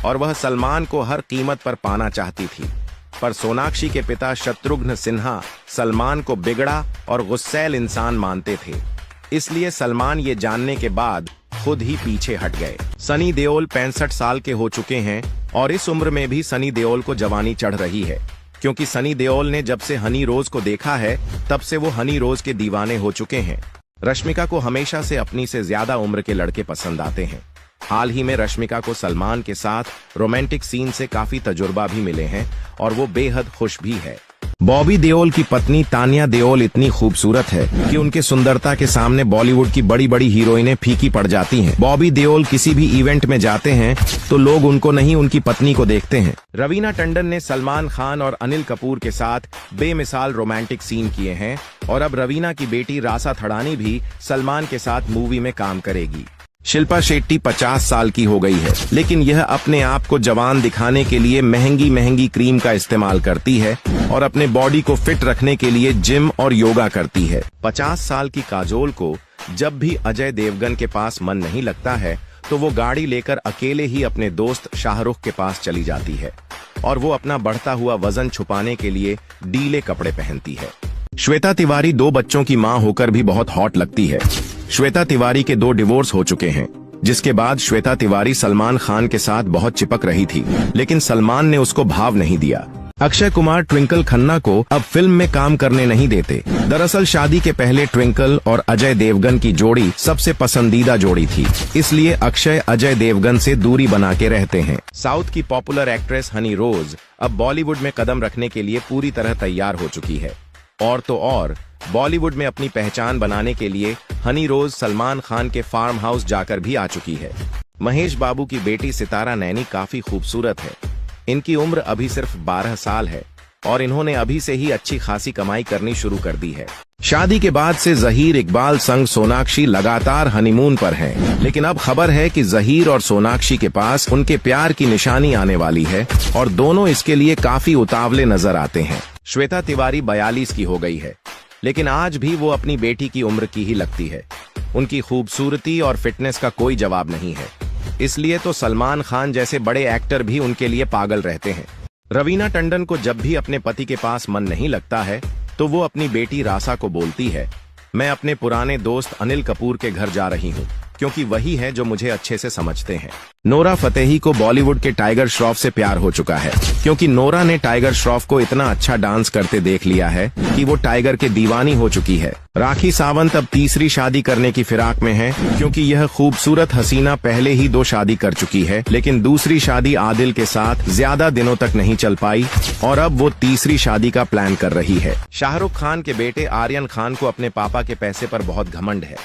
और वह सलमान को हर कीमत पर पाना चाहती थी, पर सोनाक्षी के पिता शत्रुघ्न सिन्हा सलमान को बिगड़ा और गुस्सैल इंसान मानते थे, इसलिए सलमान ये जानने के बाद खुद ही पीछे हट गए। सनी देओल 65 साल के हो चुके हैं और इस उम्र में भी सनी देओल को जवानी चढ़ रही है, क्योंकि सनी देओल ने जब से हनी रोज को देखा है तब से वो हनी रोज के दीवाने हो चुके हैं। रश्मिका को हमेशा से अपनी से ज्यादा उम्र के लड़के पसंद आते हैं। हाल ही में रश्मिका को सलमान के साथ रोमांटिक सीन से काफी तजुर्बा भी मिले हैं और वो बेहद खुश भी है। बॉबी देओल की पत्नी तानिया देओल इतनी खूबसूरत है कि उनके सुंदरता के सामने बॉलीवुड की बड़ी बड़ी हीरोइनें फीकी पड़ जाती हैं। बॉबी देओल किसी भी इवेंट में जाते हैं तो लोग उनको नहीं, उनकी पत्नी को देखते हैं। रवीना टंडन ने सलमान खान और अनिल कपूर के साथ बेमिसाल रोमांटिक सीन किए हैं और अब रवीना की बेटी रासा थड़ानी भी सलमान के साथ मूवी में काम करेगी। शिल्पा शेट्टी 50 साल की हो गई है, लेकिन यह अपने आप को जवान दिखाने के लिए महंगी महंगी क्रीम का इस्तेमाल करती है और अपने बॉडी को फिट रखने के लिए जिम और योगा करती है। 50 साल की काजोल को जब भी अजय देवगन के पास मन नहीं लगता है तो वो गाड़ी लेकर अकेले ही अपने दोस्त शाहरुख के पास चली जाती है और वो अपना बढ़ता हुआ वजन छुपाने के लिए ढीले कपड़े पहनती है। श्वेता तिवारी 2 बच्चों की मां होकर भी बहुत हॉट लगती है। श्वेता तिवारी के 2 डिवोर्स हो चुके हैं, जिसके बाद श्वेता तिवारी सलमान खान के साथ बहुत चिपक रही थी, लेकिन सलमान ने उसको भाव नहीं दिया। अक्षय कुमार ट्विंकल खन्ना को अब फिल्म में काम करने नहीं देते। दरअसल शादी के पहले ट्विंकल और अजय देवगन की जोड़ी सबसे पसंदीदा जोड़ी थी, इसलिए अक्षय अजय देवगन से दूरी बना के रहते हैं। साउथ की पॉपुलर एक्ट्रेस हनी रोज अब बॉलीवुड में कदम रखने के लिए पूरी तरह तैयार हो चुकी है और तो और बॉलीवुड में अपनी पहचान बनाने के लिए हनी रोज सलमान खान के फार्म हाउस जाकर भी आ चुकी है। महेश बाबू की बेटी सितारा नैनी काफी खूबसूरत है। इनकी उम्र अभी सिर्फ 12 साल है और इन्होंने अभी से ही अच्छी खासी कमाई करनी शुरू कर दी है। शादी के बाद से जहीर इकबाल संग सोनाक्षी लगातार हनीमून पर हैं, लेकिन अब खबर है कि जहीर और सोनाक्षी के पास उनके प्यार की निशानी आने वाली है और दोनों इसके लिए काफी उतावले नजर आते हैं। श्वेता तिवारी 42 की हो गई है, लेकिन आज भी वो अपनी बेटी की उम्र की ही लगती है। उनकी खूबसूरती और फिटनेस का कोई जवाब नहीं है, इसलिए तो सलमान खान जैसे बड़े एक्टर भी उनके लिए पागल रहते हैं। रवीना टंडन को जब भी अपने पति के पास मन नहीं लगता है तो वो अपनी बेटी रासा को बोलती है, मैं अपने पुराने दोस्त अनिल कपूर के घर जा रही हूँ, क्योंकि वही है जो मुझे अच्छे से समझते हैं। नोरा फतेही को बॉलीवुड के टाइगर श्रॉफ से प्यार हो चुका है, क्योंकि नोरा ने टाइगर श्रॉफ को इतना अच्छा डांस करते देख लिया है कि वो टाइगर के दीवानी हो चुकी है। राखी सावंत अब तीसरी शादी करने की फिराक में है, क्योंकि यह खूबसूरत हसीना पहले ही 2 शादी कर चुकी है, लेकिन दूसरी शादी आदिल के साथ ज्यादा दिनों तक नहीं चल पाई और अब वो तीसरी शादी का प्लान कर रही है। शाहरुख खान के बेटे आर्यन खान को अपने पापा के पैसे पर बहुत घमंड है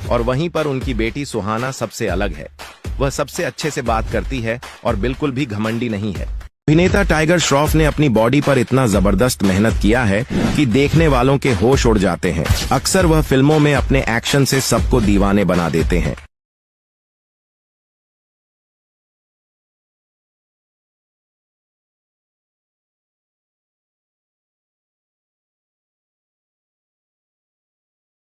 और वहीं पर उनकी बेटी सुहाना सबसे अलग है। वह सबसे अच्छे से बात करती है और बिल्कुल भी घमंडी नहीं है। अभिनेता टाइगर श्रॉफ ने अपनी बॉडी पर इतना जबरदस्त मेहनत किया है कि देखने वालों के होश उड़ जाते हैं। अक्सर वह फिल्मों में अपने एक्शन से सबको दीवाने बना देते हैं।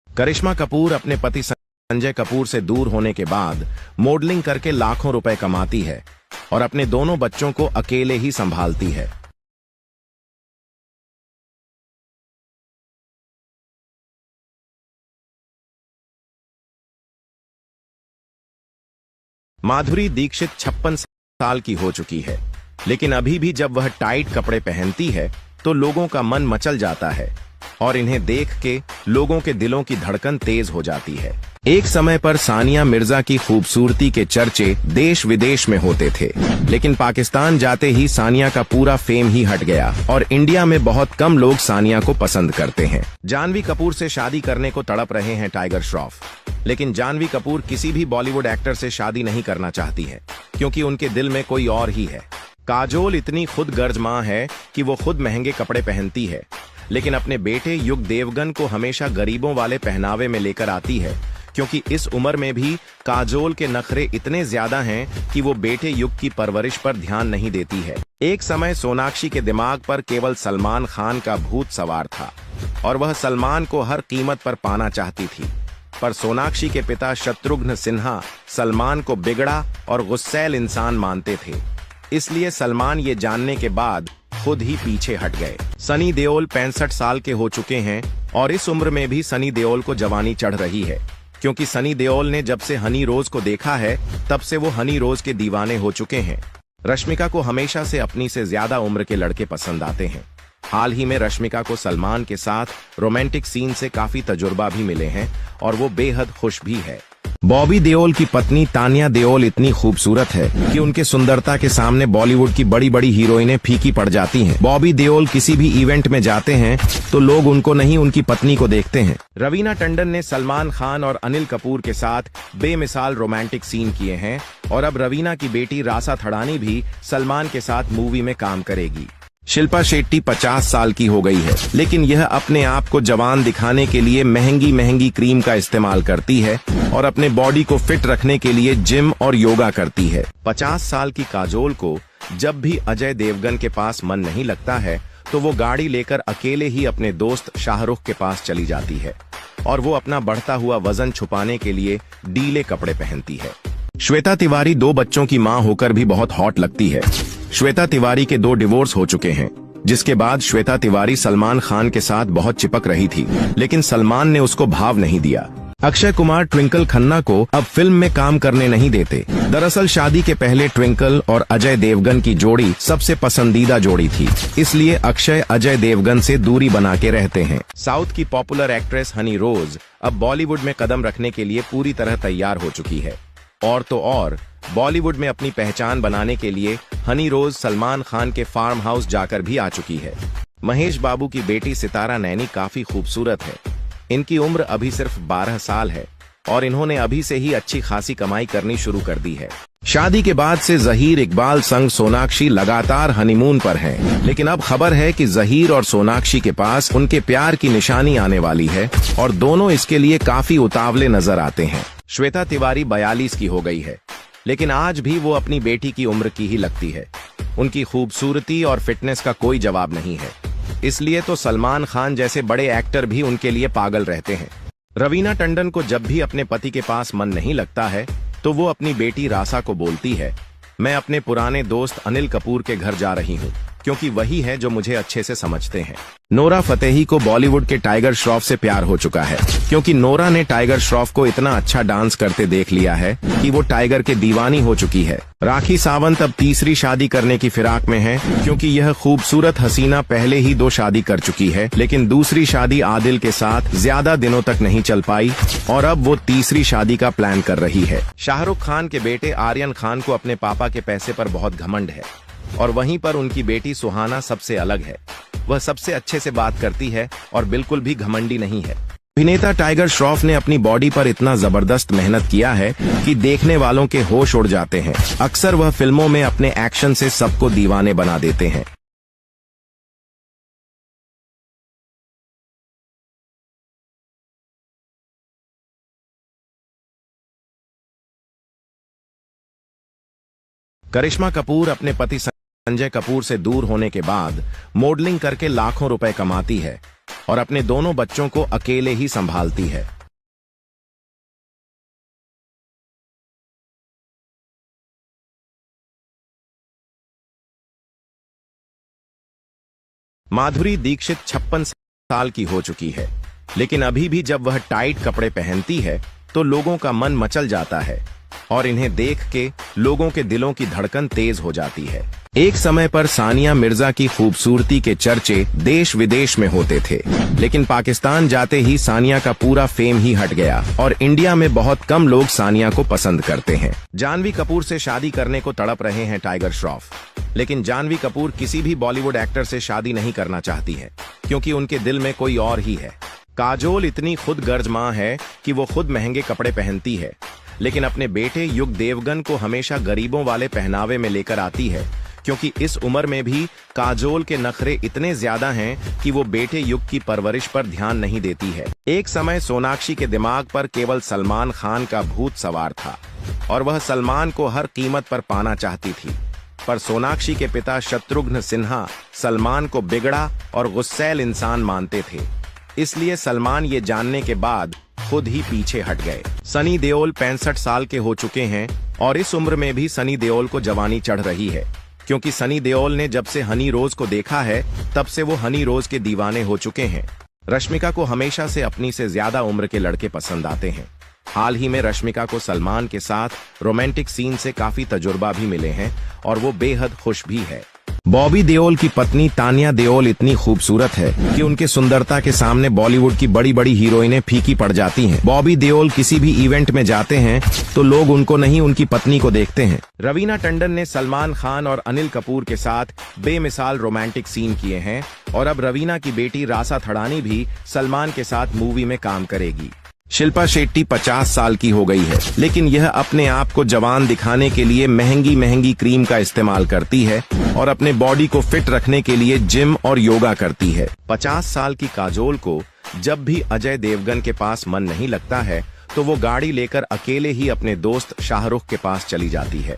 करिश्मा कपूर अपने पति संजय कपूर से दूर होने के बाद मॉडलिंग करके लाखों रुपए कमाती है और अपने दोनों बच्चों को अकेले ही संभालती है। माधुरी दीक्षित 56 साल की हो चुकी है, लेकिन अभी भी जब वह टाइट कपड़े पहनती है तो लोगों का मन मचल जाता है और इन्हें देख के लोगों के दिलों की धड़कन तेज हो जाती है। एक समय पर सानिया मिर्जा की खूबसूरती के चर्चे देश विदेश में होते थे, लेकिन पाकिस्तान जाते ही सानिया का पूरा फेम ही हट गया और इंडिया में बहुत कम लोग सानिया को पसंद करते हैं। जानवी कपूर से शादी करने को तड़प रहे हैं टाइगर श्रॉफ, लेकिन जानवी कपूर किसी भी बॉलीवुड एक्टर से शादी नहीं करना चाहती है, क्योंकि उनके दिल में कोई और ही है। काजोल इतनी खुदगर्ज माँ है कि वो खुद महंगे कपड़े पहनती है, लेकिन अपने बेटे युग देवगन को हमेशा गरीबों वाले पहनावे में लेकर आती है, क्योंकि इस उम्र में भी काजोल के नखरे इतने ज्यादा हैं कि वो बेटे युग की परवरिश पर ध्यान नहीं देती है। एक समय सोनाक्षी के दिमाग पर केवल सलमान खान का भूत सवार था और वह सलमान को हर कीमत पर पाना चाहती थी, पर सोनाक्षी के पिता शत्रुघ्न सिन्हा सलमान को बिगड़ा और गुस्सैल इंसान मानते थे, इसलिए सलमान ये जानने के बाद खुद ही पीछे हट गए। सनी देओल 65 साल के हो चुके हैं और इस उम्र में भी सनी देओल को जवानी चढ़ रही है, क्योंकि सनी देओल ने जब से हनी रोज को देखा है तब से वो हनी रोज के दीवाने हो चुके हैं। रश्मिका को हमेशा से अपनी से ज्यादा उम्र के लड़के पसंद आते हैं। हाल ही में रश्मिका को सलमान के साथ रोमांटिक सीन से काफी तजुर्बा भी मिले हैं और वो बेहद खुश भी है। बॉबी देओल की पत्नी तानिया देओल इतनी खूबसूरत है कि उनके सुंदरता के सामने बॉलीवुड की बड़ी बड़ी हीरोइनें फीकी पड़ जाती हैं। बॉबी देओल किसी भी इवेंट में जाते हैं तो लोग उनको नहीं, उनकी पत्नी को देखते हैं। रवीना टंडन ने सलमान खान और अनिल कपूर के साथ बेमिसाल रोमांटिक सीन किए हैं और अब रवीना की बेटी रासा थड़ानी भी सलमान के साथ मूवी में काम करेगी। शिल्पा शेट्टी 50 साल की हो गई है, लेकिन यह अपने आप को जवान दिखाने के लिए महंगी महंगी क्रीम का इस्तेमाल करती है और अपने बॉडी को फिट रखने के लिए जिम और योगा करती है। 50 साल की काजोल को जब भी अजय देवगन के पास मन नहीं लगता है तो वो गाड़ी लेकर अकेले ही अपने दोस्त शाहरुख के पास चली जाती है और वो अपना बढ़ता हुआ वजन छुपाने के लिए ढीले कपड़े पहनती है। श्वेता तिवारी 2 बच्चों की मां होकर भी बहुत हॉट लगती है। श्वेता तिवारी के 2 डिवोर्स हो चुके हैं, जिसके बाद श्वेता तिवारी सलमान खान के साथ बहुत चिपक रही थी, लेकिन सलमान ने उसको भाव नहीं दिया। अक्षय कुमार ट्विंकल खन्ना को अब फिल्म में काम करने नहीं देते। दरअसल शादी के पहले ट्विंकल और अजय देवगन की जोड़ी सबसे पसंदीदा जोड़ी थी, इसलिए अक्षय अजय देवगन से दूरी बना के रहते हैं। साउथ की पॉपुलर एक्ट्रेस हनी रोज अब बॉलीवुड में कदम रखने के लिए पूरी तरह तैयार हो चुकी है और तो और बॉलीवुड में अपनी पहचान बनाने के लिए हनी रोज सलमान खान के फार्म हाउस जाकर भी आ चुकी है। महेश बाबू की बेटी सितारा नैनी काफी खूबसूरत है। इनकी उम्र अभी सिर्फ 12 साल है और इन्होंने अभी से ही अच्छी खासी कमाई करनी शुरू कर दी है। शादी के बाद से जहीर इकबाल संग सोनाक्षी लगातार हनीमून पर हैं, लेकिन अब खबर है कि जहीर और सोनाक्षी के पास उनके प्यार की निशानी आने वाली है और दोनों इसके लिए काफी उतावले नजर आते हैं। श्वेता तिवारी 42 की हो गई है, लेकिन आज भी वो अपनी बेटी की उम्र की ही लगती है। उनकी खूबसूरती और फिटनेस का कोई जवाब नहीं है, इसलिए तो सलमान खान जैसे बड़े एक्टर भी उनके लिए पागल रहते हैं। रवीना टंडन को जब भी अपने पति के पास मन नहीं लगता है तो वो अपनी बेटी रासा को बोलती है, मैं अपने पुराने दोस्त अनिल कपूर के घर जा रही हूँ, क्योंकि वही है जो मुझे अच्छे से समझते हैं। नोरा फतेही को बॉलीवुड के टाइगर श्रॉफ से प्यार हो चुका है, क्योंकि नोरा ने टाइगर श्रॉफ को इतना अच्छा डांस करते देख लिया है कि वो टाइगर के दीवानी हो चुकी है। राखी सावंत अब तीसरी शादी करने की फिराक में है, क्योंकि यह खूबसूरत हसीना पहले ही 2 शादी कर चुकी है, लेकिन दूसरी शादी आदिल के साथ ज्यादा दिनों तक नहीं चल पाई और अब वो तीसरी शादी का प्लान कर रही है। शाहरुख खान के बेटे आर्यन खान को अपने पापा के पैसे पर बहुत घमंड है और वहीं पर उनकी बेटी सुहाना सबसे अलग है। वह सबसे अच्छे से बात करती है और बिल्कुल भी घमंडी नहीं है। अभिनेता टाइगर श्रॉफ ने अपनी बॉडी पर इतना जबरदस्त मेहनत किया है कि देखने वालों के होश उड़ जाते हैं। अक्सर वह फिल्मों में अपने एक्शन से सबको दीवाने बना देते हैं। करिश्मा कपूर अपने पति संजय कपूर से दूर होने के बाद मॉडलिंग करके लाखों रुपए कमाती है और अपने दोनों बच्चों को अकेले ही संभालती है। माधुरी दीक्षित 56 साल की हो चुकी है, लेकिन अभी भी जब वह टाइट कपड़े पहनती है तो लोगों का मन मचल जाता है और इन्हें देख के लोगों के दिलों की धड़कन तेज हो जाती है। एक समय पर सानिया मिर्जा की खूबसूरती के चर्चे देश विदेश में होते थे, लेकिन पाकिस्तान जाते ही सानिया का पूरा फेम ही हट गया और इंडिया में बहुत कम लोग सानिया को पसंद करते हैं। जानवी कपूर से शादी करने को तड़प रहे हैं टाइगर श्रॉफ, लेकिन जानवी कपूर किसी भी बॉलीवुड एक्टर से शादी नहीं करना चाहती है, क्योंकि उनके दिल में कोई और ही है। काजोल इतनी खुदगर्ज माँ है कि वो खुद महंगे कपड़े पहनती है, लेकिन अपने बेटे युग देवगन को हमेशा गरीबों वाले पहनावे में लेकर आती है, क्योंकि इस उम्र में भी काजोल के नखरे इतने ज्यादा हैं कि वो बेटे युग की परवरिश पर ध्यान नहीं देती है। एक समय सोनाक्षी के दिमाग पर केवल सलमान खान का भूत सवार था और वह सलमान को हर कीमत पर पाना चाहती थी, पर सोनाक्षी के पिता शत्रुघ्न सिन्हा सलमान को बिगड़ा और गुस्सैल इंसान मानते थे, इसलिए सलमान ये जानने के बाद खुद ही पीछे हट गए। सनी देओल 65 साल के हो चुके हैं और इस उम्र में भी सनी देओल को जवानी चढ़ रही है, क्योंकि सनी देओल ने जब से हनी रोज को देखा है तब से वो हनी रोज के दीवाने हो चुके हैं। रश्मिका को हमेशा से अपनी से ज्यादा उम्र के लड़के पसंद आते हैं। हाल ही में रश्मिका को सलमान के साथ रोमांटिक सीन से काफी तजुर्बा भी मिले हैं और वो बेहद खुश भी है। बॉबी देओल की पत्नी तानिया देओल इतनी खूबसूरत है कि उनके सुंदरता के सामने बॉलीवुड की बड़ी बड़ी हीरोइनें फीकी पड़ जाती हैं। बॉबी देओल किसी भी इवेंट में जाते हैं तो लोग उनको नहीं, उनकी पत्नी को देखते हैं। रवीना टंडन ने सलमान खान और अनिल कपूर के साथ बेमिसाल रोमांटिक सीन किए हैं और अब रवीना की बेटी रासा थड़ानी भी सलमान के साथ मूवी में काम करेगी। शिल्पा शेट्टी 50 साल की हो गई है, लेकिन यह अपने आप को जवान दिखाने के लिए महंगी महंगी क्रीम का इस्तेमाल करती है और अपने बॉडी को फिट रखने के लिए जिम और योगा करती है। 50 साल की काजोल को जब भी अजय देवगन के पास मन नहीं लगता है तो वो गाड़ी लेकर अकेले ही अपने दोस्त शाहरुख के पास चली जाती है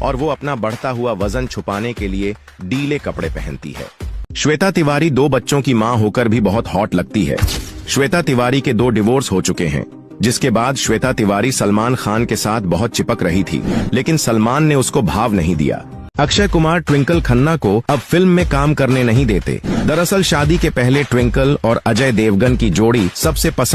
और वो अपना बढ़ता हुआ वजन छुपाने के लिए ढीले कपड़े पहनती है। श्वेता तिवारी 2 बच्चों की मां होकर भी बहुत हॉट लगती है। श्वेता तिवारी के 2 डिवोर्स हो चुके हैं, जिसके बाद श्वेता तिवारी सलमान खान के साथ बहुत चिपक रही थी, लेकिन सलमान ने उसको भाव नहीं दिया। अक्षय कुमार ट्विंकल खन्ना को अब फिल्म में काम करने नहीं देते। दरअसल शादी के पहले ट्विंकल और अजय देवगन की जोड़ी सबसे पसंद